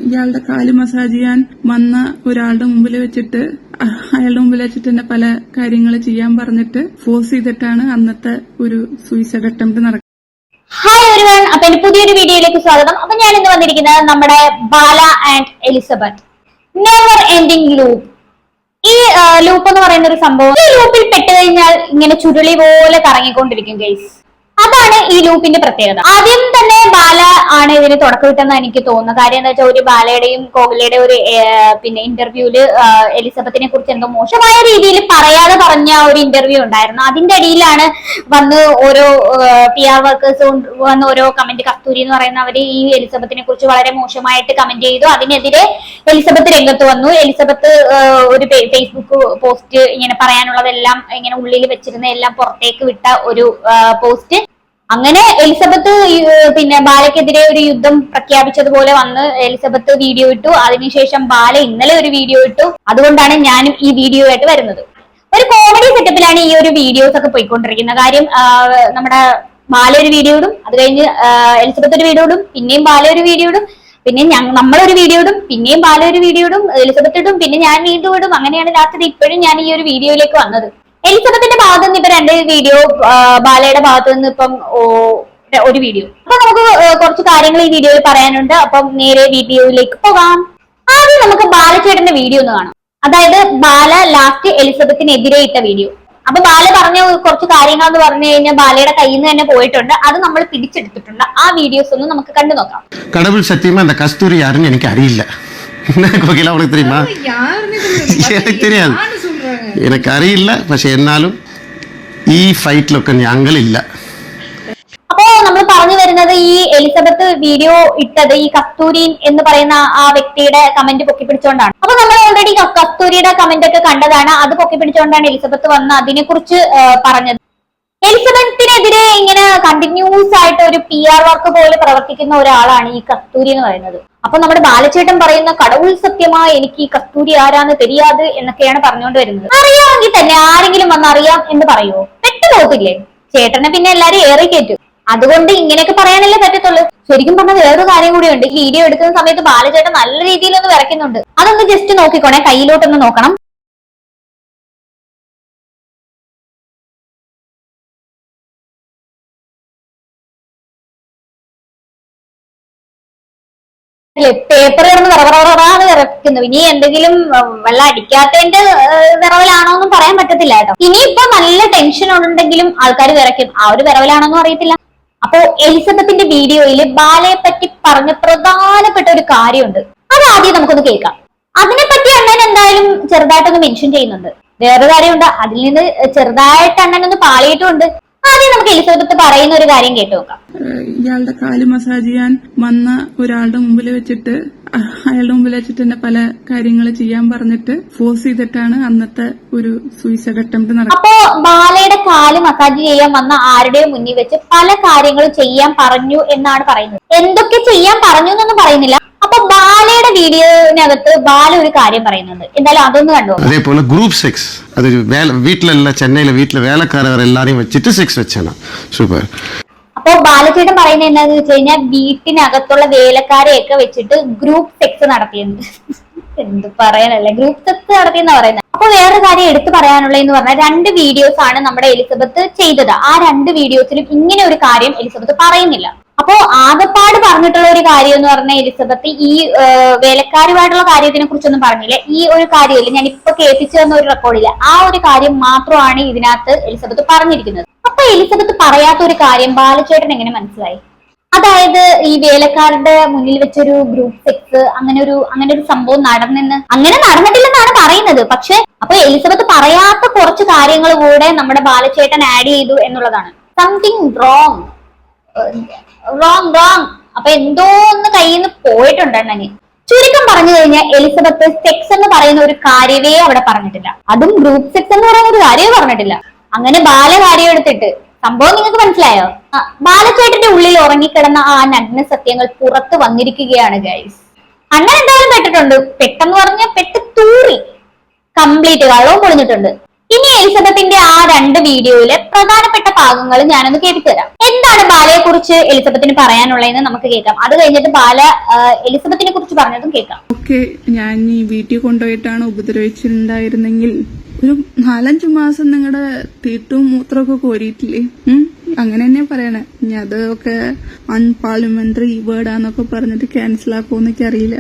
ഇയാളുടെ കാല് മസാജ് ചെയ്യാൻ വന്ന ഒരാളുടെ മുമ്പിൽ വെച്ചിട്ട് അയാളുടെ മുമ്പിൽ വെച്ചിട്ട് തന്നെ പല കാര്യങ്ങൾ ചെയ്യാൻ പറഞ്ഞിട്ട് ഫോഴ്സ് ചെയ്തിട്ടാണ് അന്നത്തെ ഒരു സൂയിസൈഡ് അറ്റംപ്റ്റ് നടക്കുന്നത്. ഹായ് എവരിവൺ, അപ്പൊ എന്റെ പുതിയൊരു വീഡിയോയിലേക്ക് സ്വാഗതം. അപ്പൊ ഞാൻ ഇന്ന് വന്നിരിക്കുന്നത് നമ്മുടെ Bala and Elizabeth never ending loop. ഈ ലൂപ്പ് എന്ന് പറയുന്ന ഒരു സംഭവം, ഈ ലൂപ്പിൽ പെട്ടുകഴിഞ്ഞാൽ ഇങ്ങനെ ചുരുളി പോലെ കറങ്ങിക്കൊണ്ടിരിക്കും ഗൈസ്. അതാണ് ഈ ലൂപ്പിന്റെ പ്രത്യേകത. ആദ്യം തന്നെ ബാല ആണ് ഇതിന് തുടക്കമിട്ടെന്ന് എനിക്ക് തോന്നുന്നു. കാര്യം എന്താ വെച്ചാൽ ഒരു ബാലയുടെയും കോഹ്ലിയുടെയും ഒരു പിന്നെ ഇന്റർവ്യൂല് എലിസബത്തിനെ കുറിച്ച് എന്തോ മോശമായ രീതിയിൽ പറയാതെ പറഞ്ഞ ഒരു ഇന്റർവ്യൂ ഉണ്ടായിരുന്നു. അതിന്റെ അടിയിലാണ് വന്ന് ഓരോ PR വർക്കേഴ്സ് വന്ന് ഓരോ കമന്റ്, കസ്തൂരി എന്ന് പറയുന്ന അവര് ഈ എലിസബത്തിനെ കുറിച്ച് വളരെ മോശമായിട്ട് കമന്റ് ചെയ്തു. അതിനെതിരെ എലിസബത്ത് രംഗത്ത് വന്നു. എലിസബത്ത് ഒരു ഫേസ്ബുക്ക് പോസ്റ്റ് ഇങ്ങനെ പറയാനുള്ളതെല്ലാം ഇങ്ങനെ ഉള്ളിൽ വെച്ചിരുന്ന എല്ലാം പുറത്തേക്ക് വിട്ട ഒരു പോസ്റ്റ്. അങ്ങനെ എലിസബത്ത് പിന്നെ ബാലയ്ക്കെതിരെ ഒരു യുദ്ധം പ്രഖ്യാപിച്ചതുപോലെ വന്ന് എലിസബത്ത് വീഡിയോ ഇട്ടു. അതിനുശേഷം ബാല ഇന്നലെ ഒരു വീഡിയോ ഇട്ടു. അതുകൊണ്ടാണ് ഞാനും ഈ വീഡിയോ ആയിട്ട് വരുന്നത്. ഒരു കോമഡി സെറ്റപ്പിലാണ് ഈ ഒരു വീഡിയോസ് ഒക്കെ പോയിക്കൊണ്ടിരിക്കുന്നത്. കാര്യം നമ്മുടെ ബാല ഒരു വീഡിയോ ഇടും, അത് കഴിഞ്ഞ് എലിസബത്ത് ഒരു വീഡിയോ ഇടും, പിന്നെയും ബാല ഒരു വീഡിയോ ഇടും, പിന്നെ നമ്മളൊരു വീഡിയോ ഇടും, പിന്നെയും ബാല ഒരു വീഡിയോ ഇടും, എലിസബത്ത് ഇടും, പിന്നെ ഞാൻ വീണ്ടും ഇടും. അങ്ങനെയാണ് ലാസ്റ്റ് ഇപ്പോഴും ഞാൻ ഈ ഒരു വീഡിയോയിലേക്ക് വന്നത്. എലിസബത്തിന്റെ ഭാഗത്ത് നിന്ന് ഇപ്പൊ 2 വീഡിയോ, ബാലയുടെ ഭാഗത്ത് നിന്ന് ഇപ്പം ഒരു വീഡിയോ. അപ്പൊ നമുക്ക് കുറച്ച് കാര്യങ്ങൾ ഈ വീഡിയോയിൽ പറയാനുണ്ട്. അപ്പം നേരെ വീഡിയോയിലേക്ക് പോകാം. ആദ്യം നമുക്ക് ബാലച്ചേട്ടന്റെ വീഡിയോ ഒന്ന് കാണാം. അതായത് ബാല ലാസ്റ്റ് എലിസബത്തിനെതിരെ ഇട്ട വീഡിയോ. അപ്പൊ ബാല പറഞ്ഞ കുറച്ച് കാര്യങ്ങൾ എന്ന് പറഞ്ഞു കഴിഞ്ഞാൽ ബാലയുടെ കയ്യിൽ നിന്ന് തന്നെ പോയിട്ടുണ്ട്. അത് നമ്മൾ പിടിച്ചെടുത്തിട്ടുണ്ട്. ആ വീഡിയോസ് ഒന്ന് നമുക്ക് കണ്ടു നോക്കാം. കടവുൾ സത്യമാ அந்த கஸ்தூரி யாருன்னு எனக்கு அறியல. கோகிலா உனக்கு தெரியுமா? எனக்கு தெரியாது, எனக்கு അറിയില്ല. പക്ഷെ എന്നാലും ഈ ഫൈറ്റിലൊക്കെ ഞങ്ങളില്ല. അപ്പോ നമ്മൾ പറഞ്ഞു വരുന്നത്, ഈ എലിസബത്ത് വീഡിയോ ഇട്ടത് ഈ കസ്തൂരി എന്ന് പറയുന്ന ആ വ്യക്തിയുടെ കമന്റ് പൊക്കി പിടിച്ചോണ്ടാണ്. അപ്പൊ നമ്മൾ ഓൾറെഡി കസ്തൂരിയുടെ കമന്റ് ഒക്കെ കണ്ടതാണ്. അത് പൊക്കി പിടിച്ചോണ്ടാണ് എലിസബത്ത് വന്ന് അതിനെ കുറിച്ച് പറഞ്ഞത്. എലിസബത്തിനെതിരെ ഇങ്ങനെ കണ്ടിന്യൂസ് ആയിട്ട് ഒരു PR വർക്ക് പോലെ പ്രവർത്തിക്കുന്ന ഒരാളാണ് ഈ കസ്തൂരി എന്ന് പറയുന്നത്. അപ്പൊ നമ്മുടെ ബാലച്ചേട്ടൻ പറയുന്ന കടവുൾ സത്യമായി എനിക്ക് ഈ കസ്തൂരി ആരാന്ന് தெரியாது എന്നൊക്കെയാണ് പറഞ്ഞുകൊണ്ട് വരുന്നത്. അറിയാമെങ്കിൽ തന്നെ ആരെങ്കിലും വന്ന് അറിയാം എന്ന് പറയുമോ? പെട്ടുപോകത്തില്ലേ ചേട്ടനെ? പിന്നെ എല്ലാരും ഏറി കയറ്റും. അതുകൊണ്ട് ഇങ്ങനെയൊക്കെ പറയാനല്ലേ പറ്റത്തുള്ളൂ. ശരിക്കും പറഞ്ഞാൽ വേറൊരു കാര്യം കൂടിയുണ്ട്. ഈ വീഡിയോ എടുക്കുന്ന സമയത്ത് ബാലചേട്ടൻ നല്ല രീതിയിലൊന്ന് വിറയ്ക്കുന്നുണ്ട്. അതൊന്ന് ജസ്റ്റ് നോക്കിക്കോണേ, കയ്യിലോട്ടൊന്ന് നോക്കണം. പേപ്പർ കിടന്ന് വിറവറാന്ന് വിറക്കുന്നു. ഇനി എന്തെങ്കിലും വെള്ളം അടിക്കാത്തതിന്റെ വിറവലാണോന്നും പറയാൻ പറ്റത്തില്ല കേട്ടോ. ഇനിയിപ്പോ നല്ല ടെൻഷൻ ഉണ്ടെങ്കിലും ആൾക്കാർ വിറയ്ക്കും. ആ ഒരു വിറവലാണോന്നും അറിയത്തില്ല. അപ്പോ എലിസബത്തിന്റെ വീഡിയോയിൽ ബാലയെ പറ്റി പറഞ്ഞ പ്രധാനപ്പെട്ട ഒരു കാര്യമുണ്ട്. അത് ആദ്യം നമുക്കൊന്ന് കേൾക്കാം. അതിനെപ്പറ്റി അണ്ണൻ എന്തായാലും ചെറുതായിട്ടൊന്ന് മെൻഷൻ ചെയ്യുന്നുണ്ട്. വേറൊരു കാര്യമുണ്ട്, അതിൽ നിന്ന് ചെറുതായിട്ട് അണ്ണനൊന്ന് പാളിയിട്ടുമുണ്ട്. ആദ്യം നമുക്ക് എലിസബത്ത് പറയുന്ന ഒരു കാര്യം കേട്ടു നോക്കാം. ഇയാളുടെ കാല് മസാജ് ചെയ്യാൻ വന്ന ഒരാളുടെ മുമ്പിൽ വെച്ചിട്ട് അയാളുടെ മുമ്പിൽ വെച്ചിട്ട് തന്നെ പല കാര്യങ്ങൾ ചെയ്യാൻ പറഞ്ഞിട്ട് ഫോഴ്സ് ചെയ്തിട്ടാണ് അന്നത്തെ ഒരു സൂയിസൈഡ് അറ്റംപ്റ്റ് നടക്കുന്നത്. അപ്പോ ബാലയുടെ കാല് മസാജ് ചെയ്യാൻ വന്ന ആരുടെയും മുന്നിൽ വെച്ച് പല കാര്യങ്ങളും ചെയ്യാൻ പറഞ്ഞു എന്നാണ് പറയുന്നത്. എന്തൊക്കെ ചെയ്യാൻ പറഞ്ഞു എന്നൊന്നും പറയുന്നില്ല. അപ്പൊ ബാലയുടെ വീഡിയോനകത്ത് ബാല ഒരു കാര്യം പറയുന്നുണ്ട്. എന്തായാലും അതൊന്ന് കണ്ടു. അതേപോലെ ഗ്രൂപ്പ് സെക്സ്, അത് വീട്ടിലല്ല, ചെന്നൈയിലെ വീട്ടിലെ വേലക്കാരെല്ലാരെയും വെച്ചിട്ട് സെക്സ് വെച്ചാണ്. സൂപ്പർ. അപ്പൊ ബാലചേട്ടൻ പറയുന്നത് എന്താന്ന് വെച്ച് കഴിഞ്ഞാൽ വീട്ടിനകത്തുള്ള വേലക്കാരെയൊക്കെ വെച്ചിട്ട് ഗ്രൂപ്പ് സെക്സ് നടത്തിയെന്ന്. എന്ത് പറയാനല്ലേ, ഗ്രൂപ്പ് സെക്സ് നടത്തിയെന്ന് പറയുന്നത്. അപ്പൊ വേറൊരു കാര്യം എടുത്തു പറയാനുള്ളതെന്ന് പറഞ്ഞാൽ 2 വീഡിയോസ് ആണ് നമ്മുടെ എലിസബത്ത് ചെയ്തത്. ആ 2 വീഡിയോസിലും ഇങ്ങനെ ഒരു കാര്യം എലിസബത്ത് പറയുന്നില്ല. അപ്പോ ആകപ്പാട് പറഞ്ഞിട്ടുള്ള ഒരു കാര്യം എന്ന് പറഞ്ഞാൽ എലിസബത്ത് ഈ വേലക്കാരുമായിട്ടുള്ള കാര്യത്തിനെ കുറിച്ചൊന്നും പറഞ്ഞില്ല. ഈ ഒരു കാര്യമില്ല, ഞാൻ ഇപ്പൊ കേൾപ്പിച്ചു തന്ന ഒരു റെക്കോർഡില്ല, ആ ഒരു കാര്യം മാത്രമാണ് ഇതിനകത്ത് എലിസബത്ത് പറഞ്ഞിരിക്കുന്നത്. അപ്പൊ എലിസബത്ത് പറയാത്ത ഒരു കാര്യം ബാലചേട്ടൻ എങ്ങനെ മനസ്സിലായി? അതായത് ഈ വേലക്കാരുടെ മുന്നിൽ വെച്ചൊരു ഗ്രൂപ്പ് സെക്സ് അങ്ങനെ ഒരു സംഭവം അങ്ങനെ നടന്നിട്ടില്ലെന്നാണ് പറയുന്നത്. പക്ഷെ അപ്പൊ എലിസബത്ത് പറയാത്ത കുറച്ച് കാര്യങ്ങൾ കൂടെ നമ്മുടെ ബാലചേട്ടൻ ആഡ് ചെയ്തു എന്നുള്ളതാണ്. Something wrong. അപ്പൊ എന്തോ ഒന്ന് കയ്യിൽ നിന്ന് പോയിട്ടുണ്ടെന്നെ. ചുരുക്കം പറഞ്ഞു കഴിഞ്ഞാൽ എലിസബത്ത് സെക്സ് എന്ന് പറയുന്ന ഒരു കാര്യമേ അവിടെ പറഞ്ഞിട്ടില്ല. അതും ഗ്രൂപ്പ് സെക്സ് എന്ന് പറയുന്ന ഒരു കാര്യമേ പറഞ്ഞിട്ടില്ല. അങ്ങനെ ബാല കാര്യം എടുത്തിട്ട് സംഭവം നിങ്ങൾക്ക് മനസ്സിലായോ? ബാലച്ചേട്ടന്റെ ഉള്ളിൽ ഉറങ്ങിക്കിടന്ന ആ നഗ്ന സത്യങ്ങൾ പുറത്ത് വന്നിരിക്കുകയാണ് ഗൈസ്. അണ്ണൻ എന്തായാലും പെട്ടിട്ടുണ്ട്. പെട്ടെന്ന് പറഞ്ഞ പെട്ട് തൂറി കംപ്ലീറ്റ് വെള്ളവും പൊളിഞ്ഞിട്ടുണ്ട്. ഇനി എലിസബത്തിന്റെ ആ 2 വീഡിയോയിലെ പ്രധാനപ്പെട്ട ഭാഗങ്ങൾ ഞാനൊന്ന് കേൾപ്പിച്ചുതരാം. എന്താണ് ബാലയെ കുറിച്ച് എലിസബത്തിന് പറയാനുള്ളതെന്ന് നമുക്ക് കേൾക്കാം. അത് കഴിഞ്ഞിട്ട് ബാല എലിസബത്തിനെ കുറിച്ച് പറഞ്ഞതും കേൾക്കാം. ഓക്കെ, ഞാൻ ഈ വീട്ടിൽ കൊണ്ടുപോയിട്ടാണ് ഉപദ്രവിച്ചിട്ടുണ്ടായിരുന്നെങ്കിൽ ഒരു 4-5 മാസം നിങ്ങളുടെ തീട്ടും മൂത്രമൊക്കെ കോരിയിട്ടില്ലേ? അങ്ങനെ തന്നെ പറയണേ. ഇനി അതൊക്കെ അൺപാർലമെന്ററി വേർഡാന്നൊക്കെ പറഞ്ഞിട്ട് ക്യാൻസൽ ആക്കുമെന്ന് എനിക്ക് അറിയില്ല.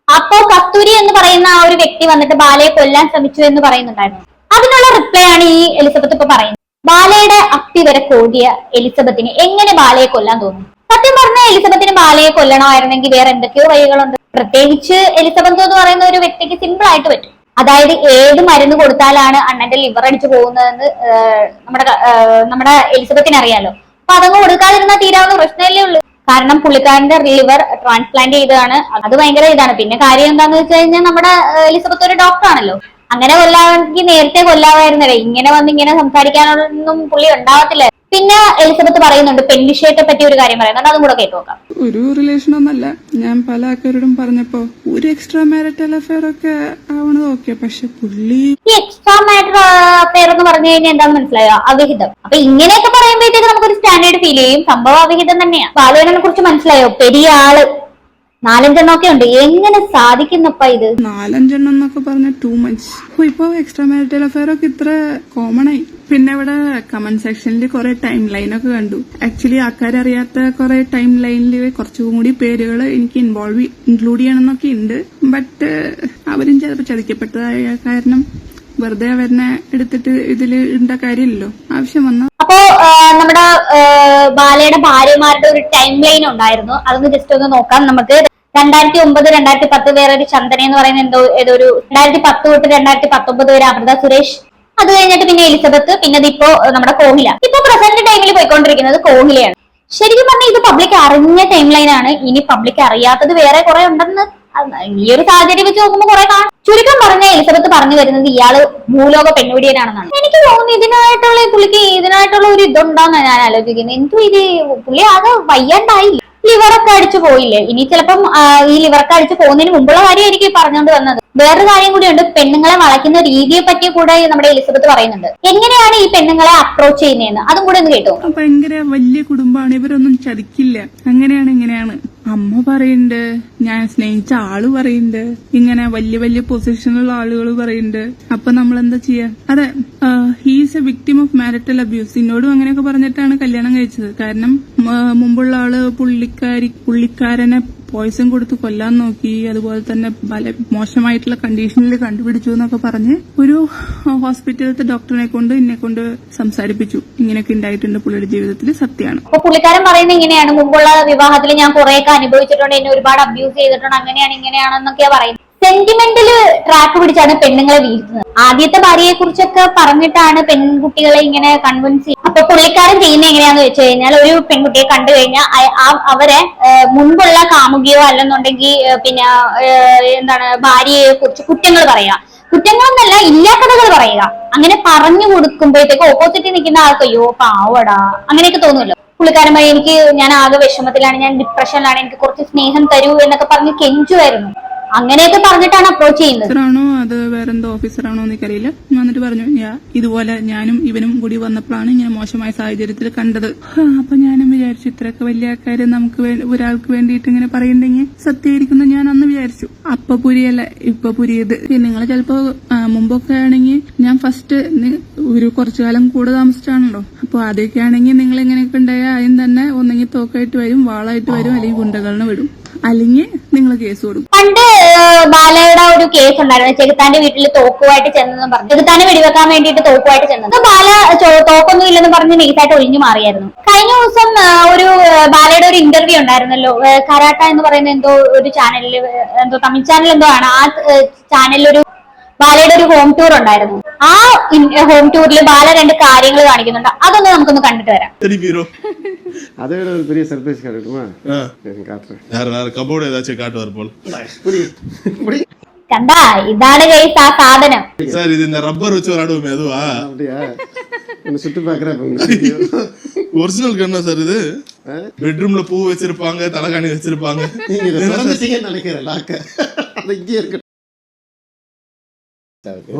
അപ്പോ കസ്തൂരി എന്ന് പറയുന്ന ആ ഒരു വ്യക്തി വന്നിട്ട് ബാലയെ കൊല്ലാൻ ശ്രമിച്ചു എന്ന് പറയുന്നുണ്ടായിരുന്നു. അതിനുള്ള റിപ്ലൈ ആണ് ഈ എലിസബത്ത് ഇപ്പൊ പറയുന്നത്. ബാലയുടെ അപ്പി വരെ കോടിയ എലിസബത്തിന് എങ്ങനെ ബാലയെ കൊല്ലാൻ തോന്നുന്നു? സത്യം പറഞ്ഞ എലിസബത്തിന് ബാലയെ കൊല്ലണമായിരുന്നെങ്കിൽ വേറെ എന്തൊക്കെയോ വഴികളുണ്ട്. പ്രത്യേകിച്ച് എലിസബത്ത് എന്ന് പറയുന്ന ഒരു വ്യക്തിക്ക് സിമ്പിൾ ആയിട്ട് പറ്റും. അതായത് ഏത് മരുന്ന് കൊടുത്താലാണ് അണ്ണന്റെ ലിവർ അടിച്ചു പോകുന്നതെന്ന് നമ്മുടെ എലിസബത്തിന് അറിയാലോ. അപ്പൊ അതങ്ങ് കൊടുക്കാതിരുന്നാൽ തീരാവുന്ന പ്രശ്നമല്ലേ ഉള്ളൂ. കാരണം പുള്ളിക്കാരന്റെ ലിവർ ട്രാൻസ്പ്ലാന്റ് ചെയ്തതാണ്. അത് ഭയങ്കര ഇതാണ്. പിന്നെ കാര്യം എന്താന്ന് വെച്ച് കഴിഞ്ഞാൽ നമ്മുടെ എലിസബത്ത് ഒരു ഡോക്ടർ ആണല്ലോ. അങ്ങനെ കൊല്ലാമെങ്കിൽ നേരത്തെ കൊല്ലാമായിരുന്നല്ലേ. ഇങ്ങനെ വന്ന് ഇങ്ങനെ സംസാരിക്കാനൊന്നും പുള്ളി ഉണ്ടാവത്തില്ല. പിന്നെ എലിസബത്ത് പറയുന്നുണ്ട് പെൺവിഷയത്തെ പറ്റി ഒരു കാര്യം പറയുന്നുണ്ട്. അതും കൂടെ കേട്ടു നോക്കാം. ഒരു റിലേഷനൊന്നല്ല, ഞാൻ പല ആൾക്കാരോടും പറഞ്ഞപ്പോ ഒരു എക്സ്ട്രാ മാരിറ്റൽ അഫെയർ ഒക്കെ ആവണത് ഓക്കെ, പക്ഷെ പുള്ളി ഈ എക്സ്ട്രാ മാരിറ്റൽ അഫെയർ എന്ന് പറഞ്ഞു കഴിഞ്ഞാൽ എന്താന്ന് മനസ്സിലായോ? അവിഹിതം. അപ്പൊ ഇങ്ങനെയൊക്കെ പറയുമ്പോഴത്തേക്ക് നമുക്കൊരു സ്റ്റാൻഡേർഡ് ഫീൽ ചെയ്യും. സംഭവം അവിഹിതം തന്നെയാണ്. ബാലുവിനെ കുറിച്ച് മനസ്സിലായോ? പെരിയ ആള് 4-5 ഒക്കെ ഉണ്ട്. എങ്ങനെ സാധിക്കുന്നപ്പ ഇത്? 4-5 എന്നൊക്കെ പറഞ്ഞ 2 months. ഇപ്പൊ എക്സ്ട്രാ മാരിറ്റൽ അഫെയർ ഒക്കെ ഇത്ര കോമൺ ആയി. പിന്നെ ഇവിടെ കമന്റ് സെക്ഷനിൽ കുറെ ടൈം ലൈൻ ഒക്കെ കണ്ടു. ആക്ച്വലി ആൾക്കാരറിയാത്ത കുറെ ടൈം ലൈനിൽ കുറച്ചും കൂടി പേരുകൾ എനിക്ക് ഇൻക്ലൂഡ് ചെയ്യണമെന്നൊക്കെ ഉണ്ട്. ബട്ട് അവരും ചിലപ്പോൾ ചതിക്കപ്പെട്ടതായ കാരണം വെറുതെ അവരെ എടുത്തിട്ട് ഇതില് ഇണ്ട കാര്യമില്ലല്ലോ. ആവശ്യം വന്ന അപ്പോ നമ്മുടെ ബാലയുടെ ഭാര്യമാരുടെ ഒരു ടൈം ലൈൻ ഉണ്ടായിരുന്നു. അതൊന്ന് ജസ്റ്റ് ഒന്ന് നോക്കാം നമുക്ക്. 2009, 2010 വേറൊരു ചന്ദന എന്ന് പറയുന്ന ഏതൊരു 2010 തൊട്ട് 2019 വരെ അമൃത സുരേഷ്. അത് കഴിഞ്ഞിട്ട് പിന്നെ എലിസബത്ത്, പിന്നെ ഇതിപ്പോ നമ്മുടെ കോഹില. ഇപ്പൊ പ്രസന്റ് ടൈമിൽ പോയിക്കൊണ്ടിരിക്കുന്നത് കോഹിലയാണ്. ശരിക്കും പറഞ്ഞാൽ ഇത് പബ്ലിക് അറിഞ്ഞ ടൈം ലൈൻ ആണ്. ഇനി പബ്ലിക് അറിയാത്തത് വേറെ കുറെ ഉണ്ടെന്ന് ഈ ഒരു സാഹചര്യം വെച്ച് നോക്കുമ്പോൾ കുറെ കാണും. ചുരുക്കം പറഞ്ഞ എലിസബത്ത് പറഞ്ഞു വരുന്നത് ഇയാള് ഭൂലോക പെണ്ണുപിടിയനാണെന്നാണ്. എനിക്ക് തോന്നുന്നു ഇതിനായിട്ടുള്ള പുള്ളിക്ക് ഇതിനായിട്ടുള്ള ഒരു ഇതുണ്ടാന്നാണ് ഞാൻ ആലോചിക്കുന്നത്. എന്തോ ഇത് പുള്ളി ആകെ വയ്യാണ്ടായില്ല. ലിവറൊക്കെ അടിച്ചു പോയില്ലേ? ഇനി ചിലപ്പം ഈ ലിവറൊക്കെ അടിച്ചു പോകുന്നതിന് മുമ്പുള്ള കാര്യമായിരിക്കും പറഞ്ഞുകൊണ്ട് വന്നത്. വേറൊരു കാര്യം കൂടിയുണ്ട്. പെണ്ണുങ്ങളെ വളയ്ക്കുന്ന രീതിയെ പറ്റി കൂടെ നമ്മുടെ എലിസബത്ത് പറയുന്നുണ്ട്. എങ്ങനെയാണ് ഈ പെണ്ണുങ്ങളെ അപ്രോച്ച് ചെയ്യുന്നതെന്ന് അതും കൂടെ ഒന്ന് കേട്ടോ. ഭയങ്കര വലിയ കുടുംബമാണ്, ഇവരൊന്നും ചതിക്കില്ല. അങ്ങനെയാണ് ഇങ്ങനെയാണ് അമ്മ പറയുന്നുണ്ട്, ഞാൻ സ്നേഹിച്ച ആള് പറയുന്നുണ്ട്, ഇങ്ങനെ വലിയ വലിയ പൊസിഷനുള്ള ആളുകൾ പറയുന്നുണ്ട്. അപ്പൊ നമ്മൾ എന്താ ചെയ്യാ? അതെ, he's A victim of marital abuse. എന്നോടും അങ്ങനെയൊക്കെ പറഞ്ഞിട്ടാണ് കല്യാണം കഴിച്ചത്. കാരണം മുമ്പുള്ള ആള് പുള്ളിക്കാരനെ പോയിസൺ കൊടുത്ത് കൊല്ലാൻ നോക്കി, അതുപോലെ തന്നെ പല മോശമായിട്ടുള്ള കണ്ടീഷനിൽ കണ്ടുപിടിച്ചു എന്നൊക്കെ പറഞ്ഞ് ഒരു ഹോസ്പിറ്റലിലത്തെ ഡോക്ടറിനെ കൊണ്ട് എന്നെ കൊണ്ട് സംസാരിപ്പിച്ചു. ഇങ്ങനെയൊക്കെ ഉണ്ടായിട്ടുണ്ട് പുള്ളിയുടെ ജീവിതത്തിൽ, സത്യമാണ്. അപ്പൊ പുള്ളിക്കാരൻ പറയുന്നത് ഇങ്ങനെയാണ്, മുമ്പുള്ള വിവാഹത്തിൽ ഞാൻ കുറെയൊക്കെ അനുഭവിച്ചിട്ടുണ്ട്, എന്നെ ഒരുപാട് അബ്യൂസ് ചെയ്തിട്ടുണ്ട്, അങ്ങനെയാണ് ഇങ്ങനെയാണെന്നൊക്കെയാ പറയുന്നത്. സെന്റിമെന്റില് ട്രാക്ക് പിടിച്ചാണ് പെണ്ണുങ്ങളെ വീഴ്ത്തുന്നത്. ആദ്യത്തെ ഭാര്യയെ കുറിച്ചൊക്കെ പറഞ്ഞിട്ടാണ് പെൺകുട്ടികളെ ഇങ്ങനെ കൺവിൻസ് ചെയ്യുന്നത്. അപ്പൊ പുള്ളിക്കാരൻ ചെയ്യുന്നത് എങ്ങനെയാന്ന് വെച്ച് കഴിഞ്ഞാൽ, ഒരു പെൺകുട്ടിയെ കണ്ടു കഴിഞ്ഞാൽ അവരെ മുൻപുള്ള കാമുകിയോ അല്ലെന്നുണ്ടെങ്കിൽ പിന്നെ എന്താണ് ഭാര്യയെ കുറിച്ച് കുറ്റങ്ങൾ പറയുക. കുറ്റങ്ങളൊന്നല്ല, ഇല്ലാത്തതുകൾ പറയുക. അങ്ങനെ പറഞ്ഞു കൊടുക്കുമ്പോഴത്തേക്ക് ഓപ്പോസിറ്റ് നിൽക്കുന്ന ആൾക്ക് അയ്യോ പാവടാ അങ്ങനെയൊക്കെ തോന്നുമല്ലോ. പുള്ളിക്കാരൻ എനിക്ക് ഞാൻ ആകെ വിഷമത്തിലാണ്, ഞാൻ ഡിപ്രഷനിലാണ്, എനിക്ക് കുറച്ച് സ്നേഹം തരൂ എന്നൊക്കെ പറഞ്ഞ് കെഞ്ചുമായിരുന്നു. അങ്ങനെയൊക്കെ പറഞ്ഞിട്ടാണ് അപ്രോച്ച് ചെയ്യുന്നത്. ഓഫീസറാണോ അത് വേറെന്തോ ഓഫീസറാണോ എനിക്കറിയില്ല. വന്നിട്ട് പറഞ്ഞു ഇതുപോലെ ഞാനും ഇവനും കൂടി വന്നപ്പോഴാണ് ഇങ്ങനെ മോശമായ സാഹചര്യത്തിൽ കണ്ടത്. അപ്പൊ ഞാനും വിചാരിച്ചു ഇത്രയൊക്കെ വലിയ ആൾക്കാര് നമുക്ക് ഒരാൾക്ക് വേണ്ടിയിട്ട് ഇങ്ങനെ പറയുന്നുണ്ടെങ്കിൽ സത്യമായിരിക്കുന്നു ഞാൻ അന്ന് വിചാരിച്ചു. അപ്പൊ പുരിയല്ല ഇപ്പൊ പുരിയത്. നിങ്ങൾ ചിലപ്പോ മുമ്പൊക്കെ ആണെങ്കിൽ ഞാൻ ഫസ്റ്റ് ഒരു കുറച്ചു കാലം കൂടെ താമസിച്ചാണല്ലോ. അപ്പൊ അതൊക്കെ ആണെങ്കിൽ നിങ്ങൾ എങ്ങനെയൊക്കെ ഉണ്ടായാൽ ആദ്യം തന്നെ ഒന്നെങ്കിൽ തോക്കായിട്ട് വരും, വാളായിട്ട് വരും, അല്ലെങ്കിൽ ഗുണ്ടകളിനെ വിടും, അല്ലെങ്കിൽ നിങ്ങൾ കേസ് കൊടുക്കും. പണ്ട് ബാലയുടെ ഒരു കേസ് ഉണ്ടായിരുന്നു. ചെകുത്താന്റെ വീട്ടിൽ തോക്കുമായിട്ട് ചെന്നെന്ന് പറഞ്ഞു, ചെകുത്താനെ വെടിവെക്കാൻ വേണ്ടിയിട്ട് തോക്കുമായിട്ട് ചെന്നത്. ബാല തോക്കൊന്നും ഇല്ലെന്ന് പറഞ്ഞ് നെയ്സായിട്ട് ഒഴിഞ്ഞു മാറിയായിരുന്നു. കഴിഞ്ഞ ദിവസം ഒരു ബാലയുടെ ഒരു ഇന്റർവ്യൂ ഉണ്ടായിരുന്നല്ലോ, കരാട്ട എന്ന് പറയുന്ന എന്തോ ഒരു ചാനലില്, എന്തോ തമിഴ് ചാനൽ എന്തോ ആണ്. ആ ചാനലിൽ ഒരു ബാലയുടെ ഒരു ഹോം ടൂർ ഉണ്ടായിരുന്നു. ആ ഹോം ടൂറിൽ ബാല 2 കാര്യങ്ങൾ കാണിക്കുന്നുണ്ട്. അതൊന്ന് നമുക്കൊന്ന് കണ്ടിട്ട് വരാം. அதை விட ஒரு பெரிய சர்ப்ரைஸ் காட்டட்டுமா? கபோர்டு ஏதாச்சும் காட்டுவார் போல். കണ്ടാ, ഇതാണ് ഗൈസ് ആ സാധനം. சார் இது இந்த ரப்பர் வச்சு விளையாடுவோமே அதுவா? அப்படியா? என்ன சுட்டு பாக்குறேன். ஒரிஜினல் கண்ணா சார் இது? பெட்ரூம்ல பூ வச்சிருப்பாங்க, தலைகாணி வச்சிருப்பாங்க. நீங்க நினைக்கிறேன் லாக்க அது இங்கே இருக்கு.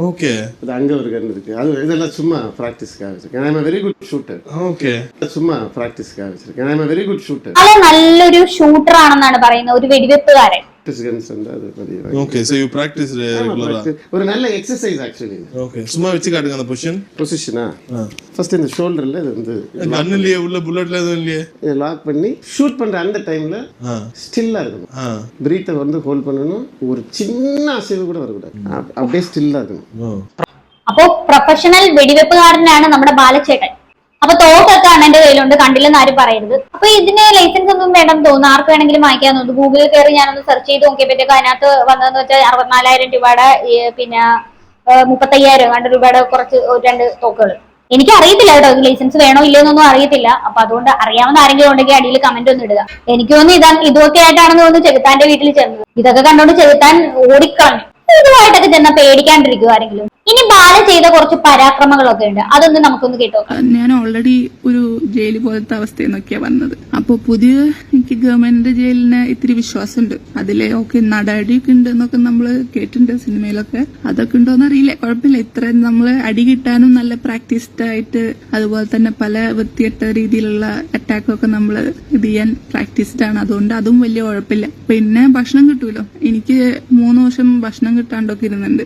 ஓகே அது அங்க ஒரு கன் இருக்கு. அது இதெல்லாம் சும்மா பிராக்டிஸ்க்காக வச்சிருக்கேன். I am very good shooter. Okay சும்மா பிராக்டிஸ்க்காக വച്ചിരിക്കുകയാണ്. I M A very good shooter. അത് നല്ലൊരു ഷൂട്ടർ ആണെന്നാണ് പറയുന്നത്, ഒരു വെടിവെപ്പുകാരൻ. ഗൺസ് ഉണ്ട് അത് പതിവ്. ஓகே சோ யூ பிராக்டீஸ் ரெகுலரா. ஒரு நல்ல எக்ஸசைஸ் ஆக்சுவலி. ஓகே சும்மா வெச்சு காட்டுங்க அந்த பொசிஷனா. ஃபர்ஸ்ட் இந்த ஷோல்டர்ல இது வந்து கன் இல்லையே, உள்ள புல்லட்ல எதுவும் இல்லையே, இத லாக் பண்ணி ஷூட் பண்ற அந்த டைம்ல ஸ்டில்லா இருக்கணும். பிரீத்தை வந்து ஹோல்ட் பண்ணனும். ஒரு சின்ன அசைவு கூட வரக்கூடாது. அப்படியே ஸ்டில்லா இருக்கணும். അപ്പോ പ്രൊഫഷണൽ വെടിവെപ്പുകാരനാണ് നമ്മുടെ ബാലചേട്ടൻ. അപ്പൊ തോക്കൊക്കെ അണ്ണന്റെ കയ്യിലുണ്ട്, കണ്ടില്ലെന്ന് ആരും പറയരുത്. അപ്പൊ ഇതിന് ലൈസൻസ് ഒന്നും വേണ്ടെന്ന് തോന്നുന്നു, ആർക്ക് വേണമെങ്കിലും വാങ്ങിക്കാൻ തോന്നുന്നു. ഗൂഗിളിൽ കയറി ഞാനൊന്ന് സെർച്ച് ചെയ്ത് നോക്കിയപ്പോഴത്തേക്ക് അതിനകത്ത് വന്നതെന്ന് വെച്ചാൽ 64,000 രൂപയുടെ പിന്നെ 35,000 രൂപയുടെ കുറച്ച് 2 തോക്കുകൾ. എനിക്ക് അറിയത്തില്ല കേട്ടോ, ലൈസൻസ് വേണോ ഇല്ലയോന്നൊന്നും അറിയത്തില്ല. അപ്പൊ അതുകൊണ്ട് അറിയാവുന്ന ആരെങ്കിലും ഉണ്ടെങ്കിൽ അടിയിൽ കമന്റ് ഒന്നും ഇടുക. എനിക്ക് തോന്നുന്നു ഇതൊക്കെ ആയിട്ടാണെന്ന് തോന്നുന്നു ചെകുത്താന്റെ വീട്ടിൽ ചെന്നത്. ഇതൊക്കെ കണ്ടോണ്ട് ചെകുത്താൻ ഓടിക്കളഞ്ഞു. ഇതുമായിട്ടൊക്കെ ചെന്ന പേടിക്കാണ്ടിരിക്കും ആരെങ്കിലും. ഇനി ബാല ചെയ്ത കുറച്ച് പരാക്രമങ്ങളൊക്കെ ഉണ്ട്, അതൊന്നും നമുക്കൊന്ന് കേട്ടോ. ഞാൻ ഓൾറെഡി ഒരു ജയിൽ പോലത്തെ അവസ്ഥയിൽ നിന്നൊക്കെയാ വന്നത്. അപ്പൊ പുതിയ എനിക്ക് ഗവൺമെന്റ് ജയിലിന് ഇത്തിരി വിശ്വാസമുണ്ട്. അതിലെ ഓക്കെ നടടിയൊക്കെ ഉണ്ട് എന്നൊക്കെ നമ്മള് കേട്ടിട്ടുണ്ട് സിനിമയിലൊക്കെ. അതൊക്കെ ഉണ്ടോന്ന് അറിയില്ല, കുഴപ്പമില്ല. ഇത്രയും നമ്മള് അടി കിട്ടാനും നല്ല പ്രാക്ടീസ്ഡ് ആയിട്ട്, അതുപോലെ തന്നെ പല വൃത്തികെട്ട രീതിയിലുള്ള അറ്റാക്കൊക്കെ നമ്മള് ഇത് ചെയ്യാൻ പ്രാക്ടീസ്ഡ് ആണ്. അതുകൊണ്ട് അതും വലിയ കുഴപ്പമില്ല. പിന്നെ ഭക്ഷണം കിട്ടൂലോ. എനിക്ക് 3 വർഷം ഭക്ഷണം കിട്ടാണ്ടൊക്കെ ഇരുന്നുണ്ട്.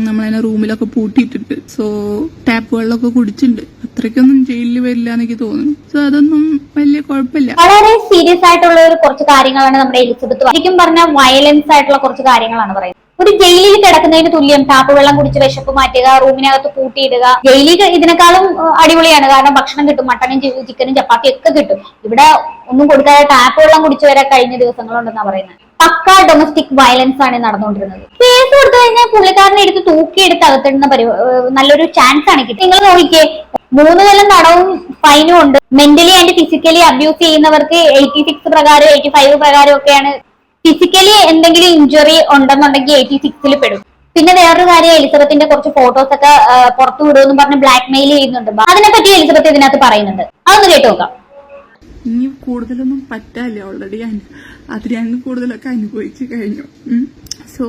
നമ്മളതിനെ റൂമിലൊക്കെ പൂട്ടിയിട്ടിട്ട്. സോ ടാപ്പ് വെള്ളമൊക്കെ കുടിച്ചിട്ടുണ്ട്. അത്രയ്ക്കൊന്നും ജയിലിൽ വരില്ല എനിക്ക് തോന്നുന്നു. സോ അതൊന്നും വലിയ കുഴപ്പമില്ല. വളരെ സീരിയസ് ആയിട്ടുള്ള കുറച്ച് കാര്യങ്ങളാണ് നമ്മുടെ എലിസബത്ത്. ശരിക്കും പറഞ്ഞാൽ വയലൻസ് ആയിട്ടുള്ള കുറച്ച് കാര്യങ്ങളാണ് പറയുന്നത്. ഒരു ജയിലിൽ കിടക്കുന്നതിന് തുല്യം ടാപ്പ് വെള്ളം കുടിച്ച് വിശപ്പ് മാറ്റുക, റൂമിനകത്ത് പൂട്ടിയിടുക. ജയിലിൽ ഇതിനേക്കാളും അടിപൊളിയാണ്, കാരണം ഭക്ഷണം കിട്ടും, മട്ടനും ചിക്കനും ചപ്പാത്തിയും ഒക്കെ കിട്ടും. ഇവിടെ ഒന്നും കൊടുക്കാതെ ടാപ്പ് വെള്ളം കുടിച്ചു വരെ കഴിഞ്ഞ ദിവസങ്ങളുണ്ടെന്നാ പറയുന്നത്. പക്ക ഡൊമസ്റ്റിക് വയലൻസ് ആണ് നടന്നുകൊണ്ടിരുന്നത്. കേസ് കൊടുത്തു കഴിഞ്ഞാൽ പുള്ളിക്കാരനെ എടുത്ത് തൂക്കിയെടുത്ത് അകത്തിടുന്ന നല്ലൊരു ചാൻസ് ആണ് കിട്ടി. നിങ്ങൾ നോക്കിക്കേ, 3 കൊല്ലം തടവും ഫൈനും ഉണ്ട്. മെന്റലി ആൻഡ് ഫിസിക്കലി അബ്യൂസ് ചെയ്യുന്നവർക്ക് 86 പ്രകാരം 85 പ്രകാരം ഒക്കെയാണ്. ഫിസിക്കലി എന്തെങ്കിലും ഇഞ്ചുറി ഉണ്ടെന്നുണ്ടെങ്കിൽ 86-ൽ പെടും. പിന്നെ വേറൊരു കാര്യം, എലിസബത്തിന്റെ കുറച്ച് ഫോട്ടോസ് ഒക്കെ പുറത്തു വിടുമെന്ന് പറഞ്ഞ് ബ്ലാക്ക് മെയിൽ ചെയ്യുന്നുണ്ട്. അതിനെപ്പറ്റി എലിസബത്ത് ഇതിനകത്ത് പറയുന്നുണ്ട്, അതൊന്ന് കേട്ടു നോക്കാം. ഇനി കൂടുതലൊന്നും പറ്റാല്ലേ, ഓൾറെഡി അതിൽ ഞാൻ കൂടുതലൊക്കെ അനുഭവിച്ചു കഴിഞ്ഞു. സോ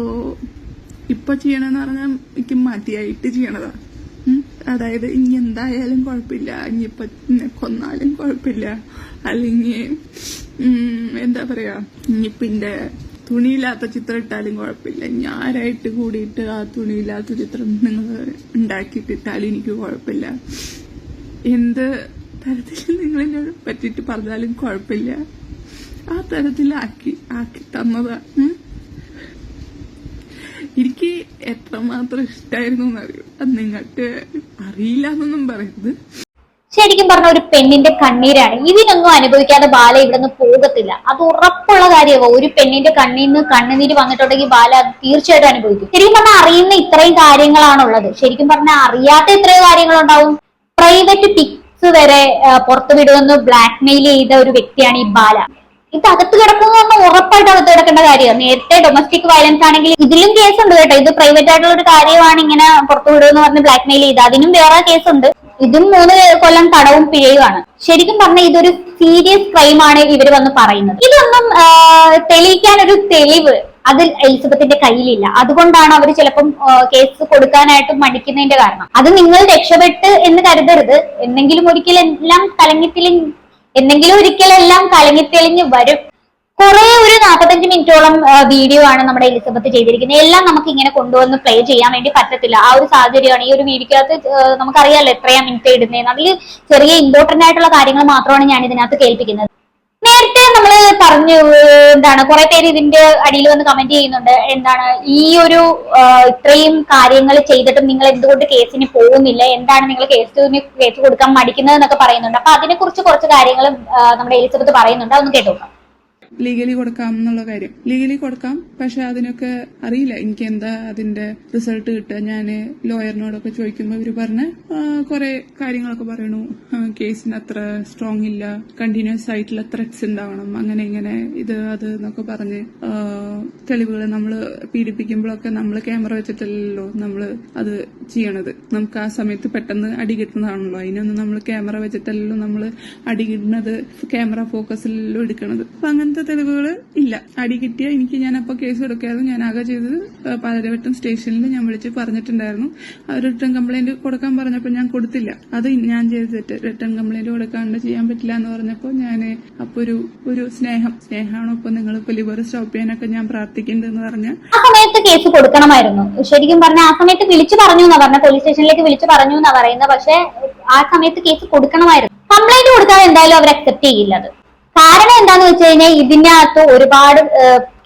ഇപ്പൊ ചെയ്യണമെന്ന് പറഞ്ഞാൽ എനിക്ക് മതിയായിട്ട് ചെയ്യണതാ. അതായത് ഇനി എന്തായാലും കുഴപ്പമില്ല, ഇനിയിപ്പൊ കൊന്നാലും കുഴപ്പമില്ല, അല്ലെങ്കിൽ എന്താ പറയാ, ഇനിയിപ്പൊ എന്റെ തുണിയില്ലാത്ത ചിത്രം ഇട്ടാലും കുഴപ്പമില്ല. ഞാനായിട്ട് കൂടിയിട്ട് ആ തുണിയില്ലാത്ത ചിത്രം നിങ്ങൾ ഉണ്ടാക്കിയിട്ടിട്ടാലും എനിക്ക് കുഴപ്പമില്ല. എന്ത് തരത്തിൽ നിങ്ങൾ എന്നെ പറ്റിയിട്ട് പറഞ്ഞാലും കുഴപ്പമില്ല. ആ തരത്തിലാക്കി തന്നതാ. എനിക്ക് എത്രമാത്രം ഇഷ്ടമായിരുന്നു എന്നറിയോ. അത് നിങ്ങൾക്ക് അറിയില്ല എന്നൊന്നും പറയുന്നത്. ശരിക്കും പറഞ്ഞ ഒരു പെണ്ണിന്റെ കണ്ണീരാണ്. ഇതിനൊന്നും അനുഭവിക്കാതെ ബാല ഇവിടെ നിന്ന് പോകത്തില്ല, അത് ഉറപ്പുള്ള കാര്യമാണ്. ഒരു പെണ്ണിന്റെ കണ്ണിൽ നിന്ന് കണ്ണുനീര് വന്നിട്ടുണ്ടെങ്കിൽ ബാല അത് തീർച്ചയായിട്ടും അനുഭവിക്കും. ശരിക്കും പറഞ്ഞാൽ അറിയുന്ന ഇത്രയും കാര്യങ്ങളാണുള്ളത്. ശരിക്കും പറഞ്ഞാൽ അറിയാത്ത എത്രയോ കാര്യങ്ങളുണ്ടാവും. പ്രൈവറ്റ് പിക്സ് വരെ പുറത്തു വിടുമെന്ന് ബ്ലാക്ക് മെയിൽ ചെയ്ത ഒരു വ്യക്തിയാണ് ഈ ബാല. ഇത് അകത്ത് കിടക്കുന്ന ഉറപ്പായിട്ട് അകത്ത് കിടക്കേണ്ട കാര്യമാണ്. നേരത്തെ ഡൊമസ്റ്റിക് വയലൻസ് ആണെങ്കിൽ ഇതിലും കേസുണ്ട് കേട്ടോ. ഇത് പ്രൈവറ്റ് ആയിട്ടുള്ള ഒരു കാര്യമാണ്, ഇങ്ങനെ പുറത്തു വിടുമെന്ന് പറഞ്ഞ് ബ്ലാക്ക് മെയിൽ ചെയ്ത് അതിനും വേറെ കേസുണ്ട്. ഇതും 3 കൊല്ലം തടവും പിഴയുമാണ്. ശരിക്കും പറഞ്ഞാൽ ഇതൊരു സീരിയസ് ക്രൈം ആണ് ഇവർ വന്ന് പറയുന്നത്. ഇതൊന്നും തെളിയിക്കാൻ ഒരു തെളിവ് അതിൽ എലിസബത്തിന്റെ കയ്യിലില്ല. അതുകൊണ്ടാണ് അവർ ചിലപ്പം കേസ് കൊടുക്കാനായിട്ട് മടിക്കുന്നതിന്റെ കാരണം. അത് നിങ്ങൾ രക്ഷപ്പെട്ട് എന്ന് കരുതരുത്. എന്തെങ്കിലും ഒരിക്കലെല്ലാം കലങ്ങിത്തെളിഞ്ഞ് വരും. കുറെ ഒരു 45 മിനിറ്റോളം വീഡിയോ ആണ് നമ്മുടെ എലിസബത്ത് ചെയ്തിരിക്കുന്നത്. എല്ലാം നമുക്ക് ഇങ്ങനെ കൊണ്ടുവന്ന് പ്ലേ ചെയ്യാൻ വേണ്ടി പറ്റത്തില്ല. ആ ഒരു സാഹചര്യമാണ്. ഈ ഒരു വീഡിയോക്കകത്ത് നമുക്കറിയാലോ എത്രയാ മിനിറ്റ് ഇടുന്നതെന്ന്. അതിൽ ചെറിയ ഇമ്പോർട്ടന്റ് ആയിട്ടുള്ള കാര്യങ്ങൾ മാത്രമാണ് ഞാൻ ഇതിനകത്ത് കേൾപ്പിക്കുന്നത്. നേരത്തെ നമ്മൾ പറഞ്ഞു, കുറെ പേര് ഇതിന്റെ അടിയിൽ വന്ന് കമന്റ് ചെയ്യുന്നുണ്ട്, ഈ ഒരു ഇത്രയും കാര്യങ്ങൾ ചെയ്തിട്ടും നിങ്ങൾ എന്തുകൊണ്ട് കേസിന് പോകുന്നില്ല, എന്താണ് നിങ്ങൾ കേസ് കൊടുക്കാൻ മടിക്കുന്നത് എന്നൊക്കെ പറയുന്നുണ്ട്. അപ്പൊ അതിനെ കുറിച്ച് കുറച്ച് കാര്യങ്ങൾ നമ്മുടെ എലിസബത്ത് പറയുന്നുണ്ട്, അതൊന്ന് കേട്ടോക്കാം. ലീഗലി കൊടുക്കാം എന്നുള്ള കാര്യം ലീഗലി കൊടുക്കാം. പക്ഷെ അതിനൊക്കെ അറിയില്ല എനിക്ക് എന്താ അതിന്റെ റിസൾട്ട് കിട്ടുക. ഞാന് ലോയറിനോടൊക്കെ ചോദിക്കുമ്പോൾ ഇവര് പറഞ്ഞ കുറെ കാര്യങ്ങളൊക്കെ പറയണു. കേസിന് അത്ര സ്ട്രോങ് ഇല്ല, കണ്ടിന്യൂസ് ആയിട്ടുള്ള ത്രെറ്റ്സ് ഉണ്ടാവണം, അങ്ങനെ ഇങ്ങനെ ഇത് അത് എന്നൊക്കെ പറഞ്ഞ് തെളിവുകൾ നമ്മൾ പീഡിപ്പിക്കുമ്പോഴൊക്കെ നമ്മൾ ക്യാമറ വെച്ചിട്ടല്ലോ നമ്മൾ അത് ചെയ്യണത്. നമുക്ക് ആ സമയത്ത് പെട്ടെന്ന് അടി കിട്ടുന്നതാണല്ലോ. അതിനൊന്നും നമ്മൾ ക്യാമറ വെച്ചിട്ടല്ലോ നമ്മൾ അടി കിട്ടുന്നത്, ക്യാമറ ഫോക്കസിലല്ലോ എടുക്കണത്. അപ്പൊ അങ്ങനത്തെ അങ്ങനത്തെ തെളിവുകൾ ഇല്ല. അടി കിട്ടിയ ഞാൻ അപ്പൊ കേസ് കൊടുക്കായിരുന്നു. ഞാൻ ആകെ ചെയ്തത് പാലാരിവട്ടം സ്റ്റേഷനിൽ ഞാൻ വിളിച്ച് പറഞ്ഞിട്ടുണ്ടായിരുന്നു. അവർ റിട്ടേൺ കംപ്ലൈന്റ് കൊടുക്കാൻ പറഞ്ഞപ്പോൾ ഞാൻ കൊടുത്തില്ല. അത് ഞാൻ ചെയ്ത തെറ്റ്. റിട്ടേൺ കംപ്ലൈന്റ് കൊടുക്കാണ്ട് ചെയ്യാൻ പറ്റില്ല എന്ന് പറഞ്ഞപ്പോൾ ഞാൻ അപ്പൊ ഒരു സ്നേഹമാണ്. ഇപ്പൊ നിങ്ങൾ ഇപ്പൊ ലിവർ സ്റ്റോപ്പ് ചെയ്യാനൊക്കെ ഞാൻ പ്രാർത്ഥിക്കുന്നുണ്ടെന്ന് പറഞ്ഞ ആ സമയത്ത് കേസ് കൊടുക്കണമായിരുന്നു. ശരിക്കും പറഞ്ഞ ആ സമയത്ത് വിളിച്ചു പറഞ്ഞു എന്നാ പറഞ്ഞ, പോലീസ് സ്റ്റേഷനിലേക്ക് വിളിച്ചു പറഞ്ഞു എന്നാ പറയുന്നത്. പക്ഷെ ആ സമയത്ത് കേസ് കൊടുക്കണമായിരുന്നു. കംപ്ലൈന്റ് കൊടുക്കാതെ എന്തായാലും അവർ അക്സെപ്റ്റ് ചെയ്യില്ല. അത് കാരണം എന്താന്ന് വെച്ച് കഴിഞ്ഞാൽ ഇതിനകത്ത് ഒരുപാട്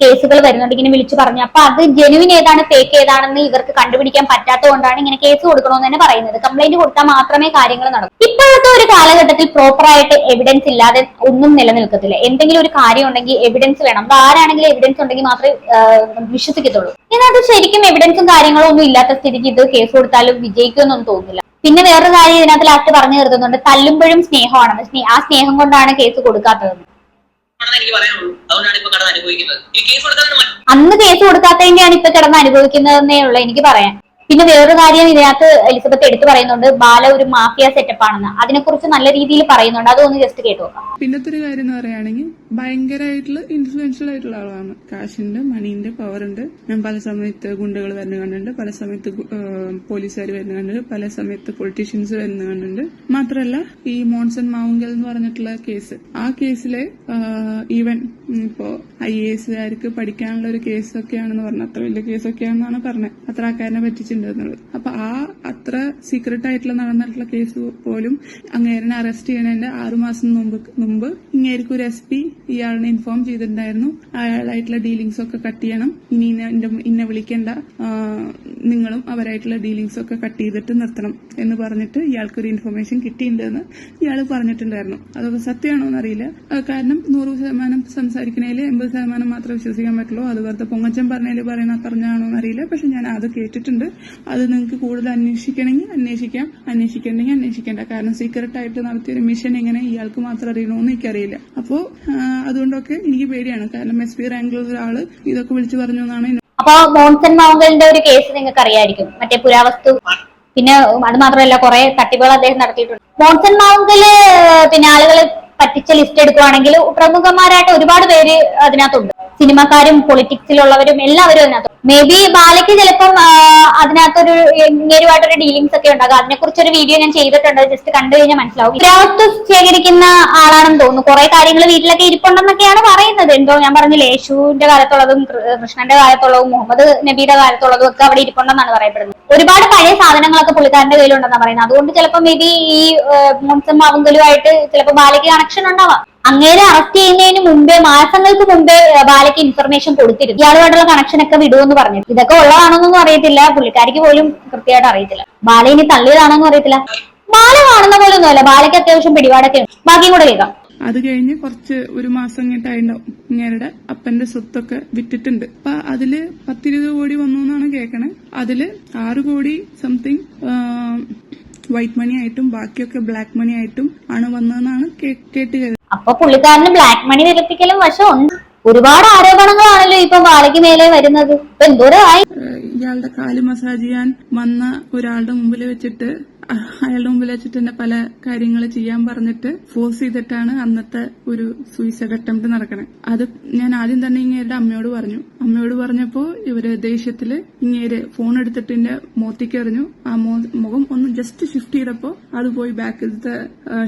കേസുകൾ വരുന്നുണ്ട് ഇങ്ങനെ വിളിച്ചു പറഞ്ഞു. അപ്പൊ അത് ജെനുവിൻ ഏതാണ് ഫേക്ക് ഏതാണെന്ന് ഇവർക്ക് കണ്ടുപിടിക്കാൻ പറ്റാത്തത് കൊണ്ടാണ് ഇങ്ങനെ കേസ് കൊടുക്കണമെന്ന് തന്നെ പറയുന്നത്. കംപ്ലൈന്റ് കൊടുത്താൽ മാത്രമേ കാര്യങ്ങൾ നടക്കൂ. ഇപ്പോഴത്തെ ഒരു കാലഘട്ടത്തിൽ പ്രോപ്പർ ആയിട്ട് എവിഡൻസ് ഇല്ലാതെ ഒന്നും നിലനിൽക്കത്തില്ല. എന്തെങ്കിലും ഒരു കാര്യം ഉണ്ടെങ്കിൽ എവിഡൻസ് വേണം. അത് ആരാണെങ്കിലും എവിഡൻസ് ഉണ്ടെങ്കിൽ മാത്രമേ വിശ്വസിക്കത്തുള്ളൂ. ഇതിനകത്ത് ശരിക്കും എവിഡൻസും കാര്യങ്ങളും ഒന്നും ഇല്ലാത്ത സ്ഥിതിക്ക് ഇത് കേസ് കൊടുത്താലും വിജയിക്കുമെന്നൊന്നും തോന്നുന്നില്ല. പിന്നെ വേറൊരു കാര്യം ഇതിനകത്ത് ലാസ്റ്റ് പറഞ്ഞു തീർത്തുന്നുണ്ട്, തല്ലുമ്പോഴും സ്നേഹമാണെന്ന്. ആ സ്നേഹം കൊണ്ടാണ് കേസ് കൊടുക്കാത്തതെന്ന്. അന്ന് കേസ് കൊടുക്കാത്തതിന്റെയാണ് ഇപ്പൊ കിടന്ന് അനുഭവിക്കുന്നതെന്നേ ഉള്ളൂ എനിക്ക് പറയാൻ. പിന്നെ വേറൊരു കാര്യം ഇതിനകത്ത് എലിസബത്ത് എടുത്തു പറയുന്നുണ്ട്, ബാല ഒരു മാഫിയ സെറ്റപ്പ് ആണെന്ന്. അതിനെക്കുറിച്ച് നല്ല രീതിയിൽ പറയുന്നുണ്ട്. അതൊന്ന് ജസ്റ്റ് കേട്ടു നോക്കാം. പിന്നത്തെ ഒരു കാര്യം എന്ന് പറയുകയാണെങ്കിൽ ഭയങ്കരമായിട്ടുള്ള ഇൻഫ്ലുവൻഷ്യൽ ആയിട്ടുള്ള ആളാണ്. കാശിന്റെ മണീന്റെ പവർ ഉണ്ട്. ഞാൻ പല സമയത്ത് ഗുണ്ടകൾ വരുന്ന കണ്ടിട്ടുണ്ട്, പല സമയത്ത് പോലീസുകാർ വരുന്ന കണ്ടിട്ടുണ്ട്, പല സമയത്ത് പൊളിറ്റീഷ്യൻസ് വരുന്ന കണ്ടിട്ടുണ്ട്. മാത്രമല്ല ഈ മോൺസൺ മാവുങ്കൽ എന്ന് പറഞ്ഞിട്ടുള്ള കേസ്, ആ കേസിലെ ഈവൻ ഇപ്പോ IAS പഠിക്കാനുള്ള ഒരു കേസൊക്കെയാണെന്ന് പറഞ്ഞു. അത്ര വലിയ കേസൊക്കെയാണെന്നാണ് പറഞ്ഞത്. അത്ര ആൾക്കാരനെ പറ്റിച്ചിട്ടുണ്ടെന്നുള്ളത്. അപ്പൊ അത്ര സീക്രട്ട് ആയിട്ടുള്ള നടന്നിട്ടുള്ള കേസ് പോലും അങ്ങേരനെ അറസ്റ്റ് ചെയ്യണതിന്റെ 6 മാസം മുമ്പ് ഇങ്ങേർക്ക് ഒരു SP ഇയാളിനെ ഇൻഫോം ചെയ്തിട്ടുണ്ടായിരുന്നു. അയാളായിട്ടുള്ള ഡീലിംഗ്സ് ഒക്കെ കട്ട് ചെയ്യണം, ഇനി ഇന്നെ വിളിക്കേണ്ട, നിങ്ങളും അവരായിട്ടുള്ള ഡീലിംഗ്സ് ഒക്കെ കട്ട് ചെയ്തിട്ട് നിർത്തണം എന്ന് പറഞ്ഞിട്ട് ഇയാൾക്കൊരു ഇൻഫർമേഷൻ കിട്ടിയിട്ടുണ്ടെന്ന് ഇയാൾ പറഞ്ഞിട്ടുണ്ടായിരുന്നു. അതൊക്കെ സത്യമാണോ എന്നറിയില്ല. കാരണം 100% സംസാരിക്കണേൽ 80% മാത്രമേ വിശ്വസിക്കാൻ പറ്റുള്ളൂ. അത് വെറുതെ പൊങ്ങച്ചൻ പറഞ്ഞാണോ എന്നറിയില്ല. പക്ഷെ ഞാൻ അത് കേട്ടിട്ടുണ്ട്. അത് നിങ്ങൾക്ക് കൂടുതൽ അന്വേഷിക്കണമെങ്കിൽ അന്വേഷിക്കണ്ടെങ്കിൽ അന്വേഷിക്കേണ്ട. കാരണം സീക്രട്ട് ആയിട്ട് നടത്തിയൊരു മിഷൻ എങ്ങനെ ഇയാൾക്ക് മാത്രം അറിയണമെന്ന് എനിക്കറിയില്ല. അപ്പോ അതുകൊണ്ടൊക്കെ എനിക്ക് പേടിയാണ്. കാരണം SP റാങ്കിലുള്ള ഒരാള് ഇതൊക്കെ വിളിച്ചു പറഞ്ഞു എന്നാണ്. അപ്പൊ മോൺസൺ മാവുങ്കലിന്റെ ഒരു കേസ് നിങ്ങൾക്ക് അറിയായിരിക്കും, മറ്റേ പുരാവസ്തു. പിന്നെ അത് മാത്രമല്ല കുറെ തട്ടിപ്പുകൾ അദ്ദേഹം നടത്തിയിട്ടുണ്ട്. മോൺസൺ മാവുങ്കല് പിന്നെ ആളുകളെ പറ്റിച്ച ലിസ്റ്റ് എടുക്കുവാണെങ്കിൽ പ്രമുഖന്മാരായിട്ട് ഒരുപാട് പേര് അതിനകത്തുണ്ട്. സിനിമക്കാരും പൊളിറ്റിക്സിലുള്ളവരും എല്ലാവരും അതിനകത്ത്. മേ ബി ബാലയ്ക്ക് ചിലപ്പം അതിനകത്തൊരു ഇങ്ങേരുമായിട്ടൊരു ഡീലിംഗ്സ് ഒക്കെ ഉണ്ടാകും. അതിനെക്കുറിച്ചൊരു വീഡിയോ ഞാൻ ചെയ്തിട്ടുണ്ട്. ജസ്റ്റ് കണ്ടു കഴിഞ്ഞാൽ മനസ്സിലാവും. പുരാവസ്തു ശേഖരിക്കുന്ന ആളാണെന്ന് തോന്നുന്നു. കുറെ കാര്യങ്ങൾ വീട്ടിലൊക്കെ ഇരിപ്പുണ്ടെന്നൊക്കെയാണ് പറയുന്നത്. എന്തോ ഞാൻ പറഞ്ഞില്ലേ, യേശുവിന്റെ കാലത്തുള്ളതും കൃഷ്ണന്റെ കാലത്തുള്ളതും മുഹമ്മദ് നബിയുടെ കാലത്തുള്ളതും ഒക്കെ അവിടെ ഇരിപ്പുണ്ടെന്നാണ് പറയപ്പെടുന്നത്. ഒരുപാട് പഴയ സാധനങ്ങളൊക്കെ പുള്ളിക്കാരന്റെ കയ്യിലുണ്ടെന്നാണ് പറയുന്നത്. അതുകൊണ്ട് ചിലപ്പോൾ മേ ബി ഈ മോൺസൺ മാവുങ്കലുമായിട്ട് ചിലപ്പോൾ ബാലയ്ക്ക് കണക്ഷൻ ഉണ്ടാവാം. അങ്ങേരെ അറസ്റ്റ് ചെയ്യുന്നതിന് മുമ്പേ, മാസങ്ങൾക്ക് മുമ്പേ ബാലയ്ക്ക് ഇൻഫർമേഷൻ കൊടുത്തിരുന്നു. ഇയാളുമായിട്ടുള്ള കണക്ഷൻ ഒക്കെ വിടുമെന്ന് പറഞ്ഞു. ഇതൊക്കെ ഉള്ളതാണോന്നൊന്നും അറിയത്തില്ല. പുള്ളിക്കാരിക്ക് പോലും കൃത്യമായിട്ട് അറിയത്തില്ല. ബാല ഇനി തള്ളിയതാണോന്നും അറിയത്തില്ല. ബാല കാണുന്ന പോലെ ഒന്നുമല്ല. ബാലയ്ക്ക് അത്യാവശ്യം പിടിപാടൊക്കെ ഉണ്ട്. ബാക്കിയും കൂടെ കേൾക്കാം. അത് കഴിഞ്ഞ് ഒരു മാസം കഴിഞ്ഞിട്ടായിട്ടുണ്ടാവും ഇങ്ങേരുടെ അപ്പന്റെ സ്വത്തൊക്കെ വിറ്റിട്ടുണ്ട്. അപ്പൊ അതില് 10-20 കോടി വന്നു എന്നാണ് കേൾക്കണേ. അതില് 6 കോടി സംതിങ് വൈറ്റ് മണി ആയിട്ടും ബാക്കിയൊക്കെ ബ്ലാക്ക് മണി ആയിട്ടും ആണ് വന്നതെന്നാണ് കേട്ട്. അപ്പൊ പുള്ളിക്കാരന് ബ്ലാക്ക് മണി വെളുപ്പിക്കലും വശമുണ്ട്. ഒരുപാട് ആരോപണങ്ങളാണല്ലോ ഇപ്പൊ ബാലയ്ക്ക് മേലെ വരുന്നത്. ഇപ്പൊ എന്തോരമായി. ഇയാളുടെ കാല് മസാജ് ചെയ്യാൻ വന്ന ഒരാളുടെ മുമ്പിൽ വെച്ചിട്ട് അയാളുടെ മുമ്പിൽ വെച്ചിട്ട് തന്നെ പല കാര്യങ്ങൾ ചെയ്യാൻ പറഞ്ഞിട്ട് ഫോഴ്സ് ചെയ്തിട്ടാണ് അന്നത്തെ ഒരു സൂയിസൈഡ് അറ്റംപ്റ്റ് നടക്കണേ. അത് ഞാൻ ആദ്യം തന്നെ ഇങ്ങേരുടെ അമ്മയോട് പറഞ്ഞപ്പോ ഇവര് ദേഷ്യത്തില് ഇങ്ങേര് ഫോൺ എടുത്തിട്ട് എന്റെ മോത്തിക്ക് എറിഞ്ഞു. ആ മുഖം ഒന്ന് ജസ്റ്റ് ഷിഫ്റ്റ് ചെയ്തപ്പോ അത് പോയി ബാക്കിലത്തെ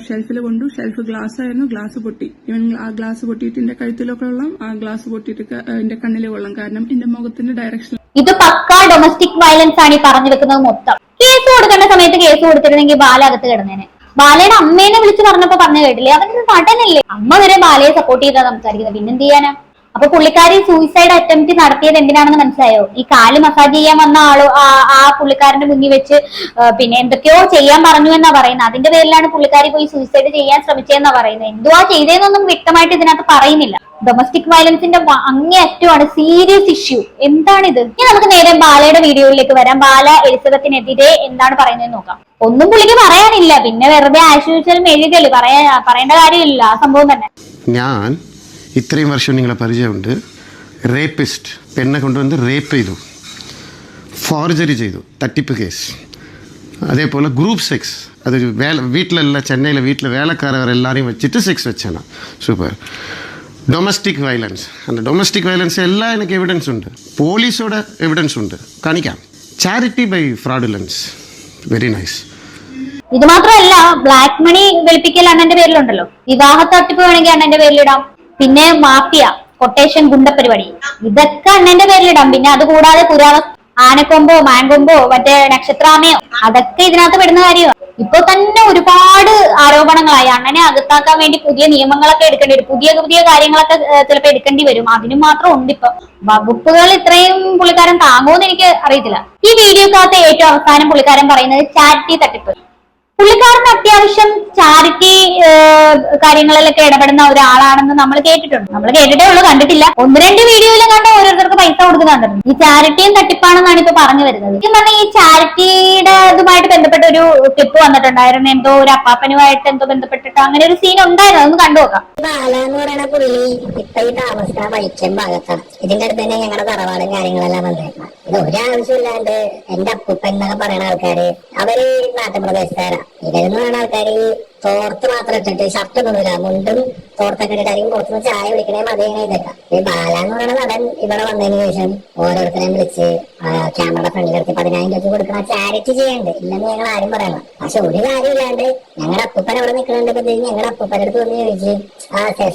ഷെൽഫിൽ കൊണ്ടു. ഷെൽഫ് ഗ്ലാസ് ആയിരുന്നു, ഗ്ലാസ് പൊട്ടി. ഇവൻ ആ ഗ്ലാസ് പൊട്ടിയിട്ട് എന്റെ കഴുത്തിലൊക്കെ കൊള്ളാം, ആ ഗ്ലാസ് പൊട്ടിയിട്ട് എന്റെ കണ്ണിൽ കൊള്ളാം. കാരണം എന്റെ മുഖത്തിന്റെ ഡയറക്ഷൻ. ഇത് പക്കാ ഡൊമസ്റ്റിക് വയലൻസ് ആണ് ഈ പറഞ്ഞു വെക്കുന്നത് മൊത്തം. കേസ് കൊടുക്കേണ്ട സമയത്ത് കേസ് കൊടുത്തിരുന്നെങ്കിൽ ബാല അകത്ത് കിടന്നേനെ. ബാലയുടെ അമ്മേനെ വിളിച്ച് പറഞ്ഞപ്പോ പറഞ്ഞു കേട്ടില്ലേ, അവനൊരു നടനല്ലേ. അമ്മ വരെ ബാലയെ സപ്പോർട്ട് ചെയ്താ സംസാരിക്കുന്നത്. പിന്നെന്ത് ചെയ്യാനാ. അപ്പൊ പുള്ളിക്കാരി സൂയിസൈഡ് അറ്റംപ്റ്റ് നടത്തിയത് എന്തിനാണെന്ന് മനസ്സിലായോ? ഈ കാല് മസാജ് ചെയ്യാൻ വന്ന ആ പുള്ളിക്കാരന്റെ മുന്നിൽ വെച്ച് പിന്നെ എന്തൊക്കെയോ ചെയ്യാൻ പറഞ്ഞു എന്നാ പറയുന്നത്. അതിന്റെ പേരിലാണ് പുള്ളിക്കാരി പോയി സൂയിസൈഡ് ചെയ്യാൻ ശ്രമിച്ചതെന്നാ പറയുന്നത്. എന്തുവാ ചെയ്തതെന്നൊന്നും വ്യക്തമായിട്ട് ഇതിനകത്ത് പറയുന്നില്ല. ഡൊമസ്റ്റിക് വയലൻസിന്റെ അങ്ങേയറ്റമാണ്, സീരിയസ് ഇഷ്യൂ. എന്താണിത്? ഇനി നമുക്ക് നേരെ ബാലയുടെ വീഡിയോയിലേക്ക് വരാം. ബാല എലിസബത്തിനെതിരെ എന്താണ് പറയുന്നതെന്ന് നോക്കാം. ഒന്നും പുള്ളിക്ക് പറയാനില്ല. പിന്നെ വെറുതെ ആസ് യൂഷ്വൽ മെഴുകല് പറയേണ്ട കാര്യമില്ല ആ സംഭവം തന്നെ. ഞാൻ ഇത്രയും വർഷം നിങ്ങളെ പരിചയമുണ്ട്. റേപ്പിസ്റ്റ്, പെണ്ണെ കൊണ്ടുവന്ന് റേപ്പ് ചെയ്തു, ഫോർജറി ചെയ്തു, തട്ടിപ്പ് കേസ്. അതേപോലെ ഗ്രൂപ്പ് സെക്സ്, അതൊരു വീട്ടിലെല്ലാം ചെന്നൈയിലെ വീട്ടിലെ വേലക്കാരവരെല്ലാവരെയും വെച്ചിട്ട് സെക്സ് വെച്ചാണ്. സൂപ്പർ. Domestic violence. அந்த ഡൊമസ്റ്റിക് വയലൻസ് എല്ലാം എനിക്ക് എവിഡൻസ് ഉണ്ട്, പോലീസോടെ എവിഡൻസ് ഉണ്ട്, കാണിക്കാം. Charity by fraudulence, very nice. ഇത് മാത്രമല്ല, ബ്ലാക്ക് മണി വെളുപ്പിക്കൽ അണ്ണന്റെ പേരിലുണ്ടല്ലോ, വിവാഹ തട്ടിപ്പ് വേണമെങ്കിൽ അണ്ണന്റെ പേരിലിടാം. പിന്നെ മാഫിയ, കൊട്ടേഷൻ, ഗുണ്ടപ്പരിപാടി, ഇതൊക്കെ അണ്ണന്റെ പേരിലിടാം. പിന്നെ അതുകൂടാതെ ആനക്കൊമ്പോ മാൻകൊമ്പോ മറ്റേ നക്ഷത്രാമയോ അതൊക്കെ ഇതിനകത്ത് പെടുന്ന കാര്യമാണ്. ഇപ്പൊ തന്നെ ഒരുപാട് ആരോപണങ്ങളായി. അണ്ണനെ അകത്താക്കാൻ വേണ്ടി പുതിയ നിയമങ്ങളൊക്കെ എടുക്കേണ്ടി വരും, പുതിയ പുതിയ കാര്യങ്ങളൊക്കെ ചിലപ്പോൾ എടുക്കേണ്ടി വരും. അതിനും മാത്രം ഉണ്ട് ഇപ്പൊ വകുപ്പുകൾ. ഇത്രയും പുള്ളിക്കാരൻ താങ്ങുമെന്ന് എനിക്ക് അറിയത്തില്ല. ഈ വീഡിയോക്കകത്ത് ഏറ്റവും അവസാനം പുള്ളിക്കാരൻ പറയുന്നത് ചാരിറ്റി തട്ടിപ്പ്. പുള്ളിക്കാരൻ അത്യാവശ്യം ചാരിറ്റി കാര്യങ്ങളിലൊക്കെ ഇടപെടുന്ന ഒരാളാണെന്ന് നമ്മൾ കേട്ടിട്ടുണ്ട്. നമ്മൾ കേട്ടിട്ടേ ഉള്ളൂ, കണ്ടിട്ടില്ല. 1-2 വീഡിയോയിലും കണ്ട ഓരോരുത്തർക്ക് പൈസ കൊടുക്കുന്ന കണ്ടിട്ടുണ്ട്. ഈ ചാരിറ്റിയും തട്ടിപ്പാണെന്നാണ് ഇപ്പൊ പറഞ്ഞു വരുന്നത്. ശരിക്കും പറഞ്ഞാൽ ഈ ചാരിറ്റിയുടെ ഇതുമായിട്ട് ബന്ധപ്പെട്ട ഒരു ക്ലിപ്പ് വന്നിട്ടുണ്ടായിരുന്നു. എന്തോ ഒരു അപ്പാപ്പനുമായിട്ട് എന്തോ ബന്ധപ്പെട്ടിട്ട് അങ്ങനെ ഒരു സീൻ ഉണ്ടായിരുന്നു. അതൊന്ന് കണ്ടുനോക്കാം. ബാല എന്ന് പറയുന്ന പുള്ളി ഇപ്പൊ ഈ താമസിക്കുന്ന വൈക്കം ഭാഗത്താണ്. ഇതിന്റെ അടുത്ത് തന്നെ ഞങ്ങളുടെ തറവാടും കാര്യങ്ങളെല്ലാം വന്നേക്കണം. ഇത് ഒരാവശ്യമില്ലാണ്ട് എന്റെ അപ്പൂപ്പൻ എന്നൊക്കെ പറയുന്ന ആൾക്കാര് അവര് നാട്ടുപ്രദേശക്കാരാ. ഇവരെന്ന് പറയുന്ന ആൾക്കാര് തോർത്ത് മാത്രം ഇട്ടിട്ട് ഷർട്ട് ഒന്നുമില്ല, മുണ്ടും തോർത്തൊക്കെ ഇട്ടിട്ടായിരിക്കും പുറത്തുനിന്ന് ചായ കുടിക്കണേ മതിയങ്ങനെ ഇതൊക്കെ. ഈ ബാല എന്ന് പറയുന്ന നടൻ ഇവിടെ വന്നതിന് ശേഷം ഓരോരുത്തരെയും വിളിച്ച് ക്യാമറയുടെ ഫ്രണ്ടിലെടുത്ത് 10,000 രൂപ കൊടുക്കണ ചാരിറ്റി ചെയ്യണ്ട്. ഇല്ലെന്ന് ഞങ്ങൾ ആരും പറയണം. പക്ഷെ ഒരു കാര്യമില്ലാണ്ട് ഞങ്ങളുടെ അപ്പൂപ്പൻ അവിടെ നിൽക്കണുണ്ട്. ഞങ്ങളുടെ അപ്പൂപ്പൻ്റെ അടുത്ത് വന്ന് ചോദിച്ച്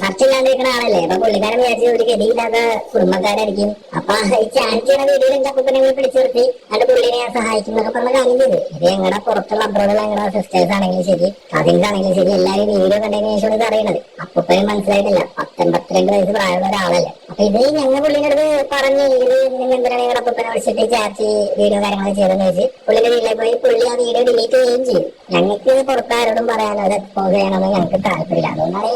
സെർച്ച് ഇല്ലാണ്ടിരിക്കുന്ന ആളല്ലേ. അപ്പൊ പുള്ളിക്കാരൻ വിചാരിച്ച് ഒരു ഗതിയില്ലാത്ത കുടുംബക്കാരായിരിക്കും. അപ്പൊ ഈ ചാരിറ്റിയുടെ വീഡിയോയിൽ എന്റെ അപ്പൂപ്പനെ പിടിച്ചു നിർത്തി അതിന്റെ പുള്ളിനെ ഞാൻ സഹായിക്കും എന്നൊക്കെ പറഞ്ഞ കാര്യം ചെയ്തു. ഇത് ഞങ്ങളുടെ പുറത്തുള്ള അബ്രോഡിലുള്ള ഞങ്ങളുടെ സിസ്റ്റേഴ്സ് ആണെങ്കിലും ശരി, കസിൻസ് ആണെങ്കിലും ശരി, എല്ലാവരും വീഡിയോ കണ്ടതിന് ശേഷം ഇത് അറിയണത്. അപ്പൂപ്പനും മനസ്സിലായിട്ടില്ല, 10-52 വയസ്സ് പ്രായമുള്ള ഒരാളല്ലേ. അപ്പൊ ഇത് ഞങ്ങൾ പുള്ളിന്റെ അടുത്ത് പറഞ്ഞ് ഇത് നിങ്ങൾ എന്തിനാണ് ഞങ്ങളുടെ അപ്പൂപ്പനെ വിളിച്ചിട്ട് ചാരിറ്റി വീഡിയോ കാര്യങ്ങൾ ചെയ്തെന്ന് വെച്ച് പുള്ളിന്റെ വീട്ടിലേക്ക് പോയി. പുള്ളി ആ വീഡിയോ ഡിലീറ്റ് ചെയ്യുകയും ചെയ്യും. ഞങ്ങൾക്ക് പുറത്താരോടും പറയാനോ അത് എക്സ്പോസ് ചെയ്യണമെന്ന് ഞങ്ങൾക്ക് താല്പര്യമില്ല. അതുകൊണ്ടാണ്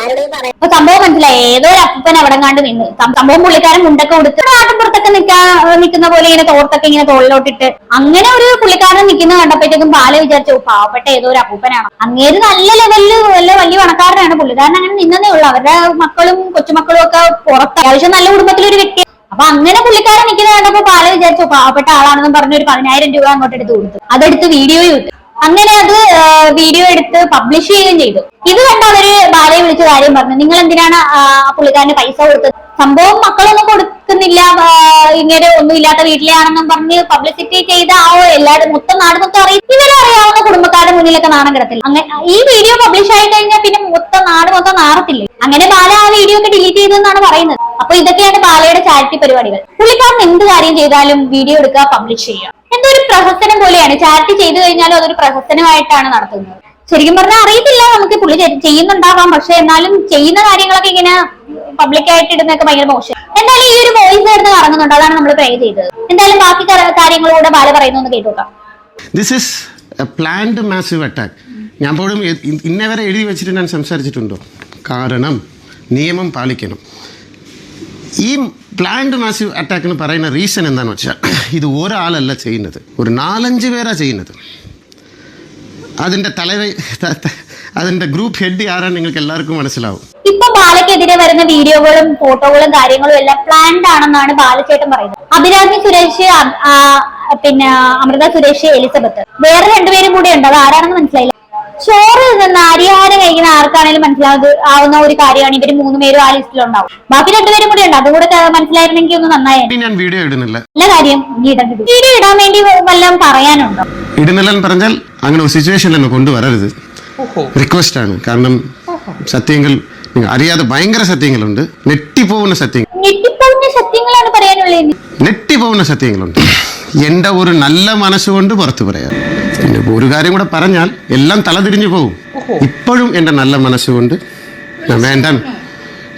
ആരോടും പറയാം. സംഭവം മനസ്സിലായി. ഏതോ ഒരു അപ്പൂപ്പൻ അവിടെ കണ്ട് നിന്ന് സംഭവം പുള്ളിക്കാരൻ മുണ്ടൊക്കെ കൊടുത്ത് നാട്ടിൻപുറത്തൊക്കെ നിൽക്കുന്ന പോലെ ഇങ്ങനെ തോർത്തൊക്കെ ഇങ്ങനെ തോളിലോട്ടിട്ട് അങ്ങനെ ഒരു പുള്ളിക്കാരൻ നിൽക്കുന്ന കണ്ടപ്പോഴത്തേക്കും ബാല വിചാരിച്ചു പാവപ്പെട്ട ഏതോ ഒരു അപ്പൂപ്പനാണ്. അങ്ങേര് നല്ല ലെവലില് വലിയ പണക്കാരനാണ്. പുള്ളിക്കാരൻ അങ്ങനെ നിന്നതേ ഉള്ളൂ. അവരുടെ മക്കളും കൊച്ചുമക്കളും ഒക്കെ പുറത്ത് അത്യാവശ്യം നല്ല കുടുംബത്തിലൊരു വ്യക്തി. അപ്പൊ അങ്ങനെ പുള്ളിക്കാരൻ നിൽക്കുന്ന കണ്ടപ്പോ ബാല വിചാരിച്ചു പാവപ്പെട്ട ആളാണെന്നും പറഞ്ഞ് ഒരു 10,000 രൂപ അങ്ങോട്ട് എടുത്ത് കൊടുത്തു. അതെടുത്ത് വീഡിയോയും ഇട്ടു. അങ്ങനെ അത് വീഡിയോ എടുത്ത് പബ്ലിഷ് ചെയ്യുകയും ചെയ്തു. ഇത് കണ്ട് അവര് ബാലയെ വിളിച്ച കാര്യം പറഞ്ഞു, നിങ്ങൾ എന്തിനാണ് പുള്ളിക്കാരന് പൈസ കൊടുത്തത്? സംഭവം മക്കളൊന്നും കൊടുക്കുന്നില്ല, ഇങ്ങനെ ഒന്നുമില്ലാത്ത വീട്ടിലെയാണെന്നും പറഞ്ഞ് പബ്ലിസിറ്റി ചെയ്ത എല്ലാവരും നാട് മൊത്തം അറിയും. ഇവരെ അറിയാവുന്ന കുടുംബക്കാരുടെ മുന്നിലൊക്കെ നാണം കിടത്തില്ല. അങ്ങനെ ഈ വീഡിയോ പബ്ലിഷ് ആയി കഴിഞ്ഞാൽ പിന്നെ നാട് മൊത്തം നാറത്തില്ലേ. അങ്ങനെ ബാല ആ വീഡിയോ ഒക്കെ ഡിലീറ്റ് ചെയ്തെന്നാണ് പറയുന്നത്. അപ്പൊ ഇതൊക്കെയാണ് ബാലയുടെ ചാരിറ്റി പരിപാടികൾ. പുള്ളിക്കാരൻ എന്ത് കാര്യം ചെയ്താലും വീഡിയോ എടുക്കുക, പബ്ലിഷ് ചെയ്യുക. എന്തോ ഒരു പ്രഹസനം പോലെയാണ്. ചാരിറ്റി ചെയ്തു കഴിഞ്ഞാലും അതൊരു പ്രഹസനമായിട്ടാണ് നടത്തുന്നത്. ശരിക്കും പറഞ്ഞാൽ അറിയത്തില്ല, നമുക്ക് പുള്ളി ചെയ്യുന്നുണ്ടാവാം. പക്ഷെ എന്നാലും ചെയ്യുന്ന കാര്യങ്ങളൊക്കെ ഇങ്ങനെ പബ്ലിക്കായിട്ട് ഇടുന്നൊക്കെ ഭയങ്കര മോശം. എന്തായാലും ഈ ഒരു വോയിസ് കിടന്ന് കറങ്ങുന്നുണ്ട്, അതാണ് നമ്മൾ പ്രേ ചെയ്തത്. എന്തായാലും ബാക്കി കാര്യങ്ങളൂടെ ബാല പറയുന്നു കേട്ടോക്കാം. This is a planned massive attack. ഞാൻ പോലും ഇന്നേ വരെ എഴുതി വെച്ചിട്ട് ഞാൻ സംസാരിച്ചിട്ടുണ്ടോ? കാരണം നിയമം പാലിക്കണം. ഈ പ്ലാൻഡ് മാസീവ് അറ്റാക്ക് എന്ന് പറയുന്ന റീസൺ എന്താണെന്ന് വെച്ചാൽ ഇത് ഒരാളല്ല ചെയ്യുന്നത്, ഒരു 4-5 പേരാണ് ചെയ്യുന്നത്. അതിന്റെ ഗ്രൂപ്പ് ഹെഡ് ആരാണ് നിങ്ങൾക്ക് എല്ലാവർക്കും മനസ്സിലാവും. ഇപ്പൊ ബാലയ്ക്കെതിരെ വരുന്ന വീഡിയോകളും ഫോട്ടോകളും കാര്യങ്ങളും എല്ലാം പ്ലാൻഡ് ആണെന്നാണ് ബാലചേട്ടൻ പറയുന്നത്. അഭിരാമി സുരേഷ്, പിന്നെ അമൃത സുരേഷ്, എലിസബത്ത്, വേറെ 2 പേരും കൂടെ ഉണ്ട്. അത് ആരാണെന്ന് മനസ്സിലായില്ല. ചോറ് അരിയാഹാരം കഴിക്കുന്ന ആർക്കാണെങ്കിലും മനസ്സിലാവുന്ന ഒരു കാര്യമാണ്. ഇവര് 3 പേരും ആ ലിസ്റ്റിലുണ്ടാവും. ബാക്കി 2 പേരും കൂടെ ഉണ്ട്. അതുകൂടെ മനസ്സിലായിരുന്നെങ്കിൽ ഒന്ന് നന്നായിരുന്നു. ഞാൻ വീഡിയോ ഇടുന്നില്ല. നല്ല കാര്യം. വീഡിയോ ഇടാൻ വേണ്ടി വല്ലതും പറയാനുണ്ടോ? ഇടുന്നില്ലെന്ന് പറഞ്ഞാൽ അങ്ങനെ ഒരു സിറ്റുവേഷനിൽ എന്നെ കൊണ്ടുവരരുത്. റിക്വസ്റ്റ് ആണ്. കാരണം സത്യങ്ങൾ അറിയാതെ ഭയങ്കര സത്യങ്ങളുണ്ട്, നെട്ടിപ്പോകുന്ന സത്യങ്ങളാണ് പറയാനുള്ളത്. നെട്ടിപ്പോകുന്ന സത്യങ്ങളുണ്ട്. എൻ്റെ ഒരു നല്ല മനസ്സുകൊണ്ട് പുറത്തു പറയാം. പിന്നെ ഒരു കാര്യം കൂടെ പറഞ്ഞാൽ എല്ലാം തലതിരിഞ്ഞു പോകും. ഇപ്പോഴും എൻ്റെ നല്ല മനസ്സുകൊണ്ട് ഞാൻ വേണ്ട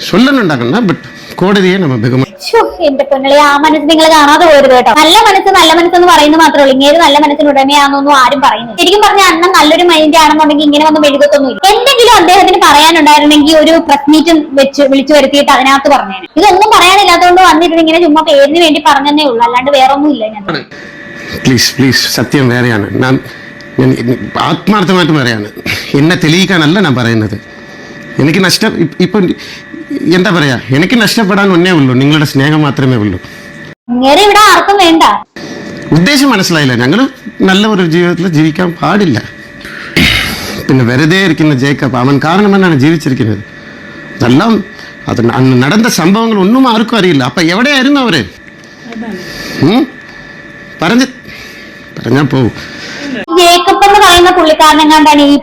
ചൊല്ലുന്നുണ്ടാക്കണ്ട, ബട്ട് കോടതിയെ നമ്മ ബഹുമാനം. എന്റെ പൊന്നളി, ആ മനസ്സ് നിങ്ങൾ കാണാതെ പോയത് കേട്ടോ. നല്ല മനസ്സെന്ന് പറയുന്നത് മാത്രമേ ഉള്ളൂ. ഇങ്ങനെ നല്ല മനസ്സിന് ഉടമയാണെന്നൊന്നും ആരും പറയുന്നത്. ശരിക്കും പറഞ്ഞാൽ അണ്ണൻ നല്ലൊരു മൈൻഡ് ആണെന്നുണ്ടെങ്കിൽ ഇങ്ങനെ ഒന്നും മെഴുകത്തൊന്നുമില്ല. എന്തെങ്കിലും അദ്ദേഹത്തിന് പറയാനുണ്ടായിരുന്നെങ്കിൽ ഒരു പ്രസ് മീറ്റ് വിളിച്ചു വരുത്തിയിട്ട് അതിനകത്ത് പറഞ്ഞേനെ. ഇതൊന്നും പറയാനില്ലാത്തതുകൊണ്ട് വന്നിരുന്നു ഇങ്ങനെ ചുമ്മാ പേരിന് വേണ്ടി പറഞ്ഞതേ ഉള്ളൂ, അല്ലാണ്ട് വേറെ ഒന്നും ഇല്ല. ഞാൻ പ്ലീസ് സത്യം വേറെയാണ്. ഞാൻ ആത്മാർത്ഥമായിട്ട് പറയാണ്. എന്നെ തെളിയിക്കാനല്ല ഞാൻ പറയുന്നത്. എനിക്ക് ഇപ്പം എന്താ പറയാ, എനിക്ക് നഷ്ടപ്പെടാൻ ഒന്നേ ഉള്ളൂ, നിങ്ങളുടെ സ്നേഹം മാത്രമേ ഉള്ളൂ. ഇവിടെ ആർക്കും വേണ്ട. ഉദ്ദേശം മനസ്സിലായില്ല. ഞങ്ങൾ നല്ല ഒരു ജീവിതത്തിൽ ജീവിക്കാൻ പാടില്ല. പിന്നെ വെറുതെ ഇരിക്കുന്ന ജേക്കബ്, അവൻ കാരണം എന്നാണ് ജീവിച്ചിരിക്കുന്നത്. അതെല്ലാം അത് അന്ന് നടന്ന സംഭവങ്ങൾ ഒന്നും ആർക്കും അറിയില്ല. അപ്പം എവിടെയായിരുന്നു അവര്? പറഞ്ഞാ പോവും. ജേക്കബ് എന്ന് പറയുന്ന പുള്ളിക്കാരനെങ്ങാണ്ടാണ് ഈ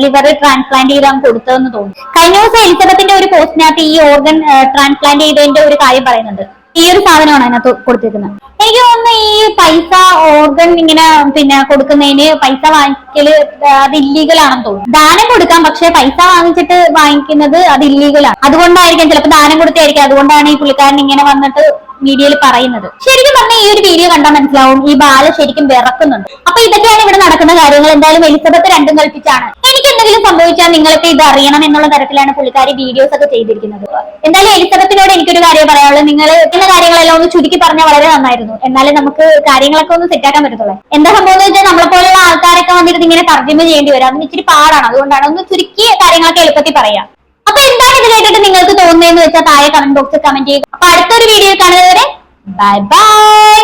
ലിവർ ട്രാൻസ്പ്ലാന്റ് ചെയ്താൽ കൊടുത്തതെന്ന് തോന്നുന്നു. കഴിഞ്ഞ ദിവസം എലിസബത്തിന്റെ ഒരു പോസ്റ്റിനകത്ത് ഈ ഓർഗൻ ട്രാൻസ്പ്ലാന്റ് ചെയ്തതിന്റെ ഒരു കാര്യം പറയുന്നുണ്ട്. ഈ ഒരു സാധനമാണ് അതിനകത്ത് കൊടുത്തിരിക്കുന്നത്. എനിക്ക് തോന്നുന്നു ഈ പൈസ ഓർഗൻ ഇങ്ങനെ കൊടുക്കുന്നതിന് പൈസ വാങ്ങിക്കല് അത് ഇല്ലീഗൽ ആണെന്ന് തോന്നുന്നു. ദാനം കൊടുക്കാം, പക്ഷെ പൈസ വാങ്ങിച്ചിട്ട് വാങ്ങിക്കുന്നത് അത് ഇല്ലീഗലാണ്. അതുകൊണ്ടായിരിക്കും, ചിലപ്പോൾ ദാനം കൊടുത്തായിരിക്കും. അതുകൊണ്ടാണ് ഈ പുള്ളിക്കാരൻ ഇങ്ങനെ വന്നിട്ട് വീഡിയോയിൽ പറയുന്നത്. ശരിക്കും പറഞ്ഞാൽ ഈ ഒരു വീഡിയോ കണ്ടാൽ മനസ്സിലാവും ഈ ബാല ശരിക്കും വിറക്കുന്നുണ്ട്. അപ്പൊ ഇതൊക്കെയാണ് ഇവിടെ നടക്കുന്ന കാര്യങ്ങൾ. എന്തായാലും എലിസബത്ത് രണ്ടും കൽപ്പിച്ചാണ്. എനിക്ക് എന്തെങ്കിലും സംഭവിച്ചാൽ നിങ്ങൾക്ക് ഇത് അറിയണം എന്നുള്ള തരത്തിലാണ് പുള്ളിക്കാരി വീഡിയോസ് ഒക്കെ ചെയ്തിരിക്കുന്നത്. എന്തായാലും എലിസബത്തിനോട് എനിക്കൊരു കാര്യം പറയാനുള്ളത്, നിങ്ങൾ ഇന്ന കാര്യങ്ങളെല്ലാം ഒന്ന് ചുരുക്കി പറഞ്ഞാൽ വളരെ നന്നായിരുന്നു. എന്നാലും നമുക്ക് കാര്യങ്ങളൊക്കെ ഒന്ന് സെറ്റാക്കാൻ പറ്റത്തുള്ളൂ. എന്താ സംഭവം എന്ന് വെച്ചാൽ നമ്മളെ പോലുള്ള ആൾക്കാരൊക്കെ വന്നിട്ട് ഇങ്ങനെ തർജ്ജമ ചെയ്യേണ്ടി വരും. അതിന് ഇച്ചിരി പാടാണ്. അതുകൊണ്ടാണ് ഒന്ന് ചുരുക്കിയ കാര്യങ്ങളൊക്കെ എളുപ്പത്തിൽ പറയാം. അപ്പൊ എന്താണ് ഇത് കേട്ടിട്ട് നിങ്ങൾക്ക് തോന്നുന്നതെന്ന് വെച്ചാൽ താഴെ കമന്റ് ബോക്സിൽ കമന്റ് ചെയ്യുക. അപ്പൊ അടുത്തൊരു വീഡിയോ കാണുന്നവരെ ബൈ ബൈ.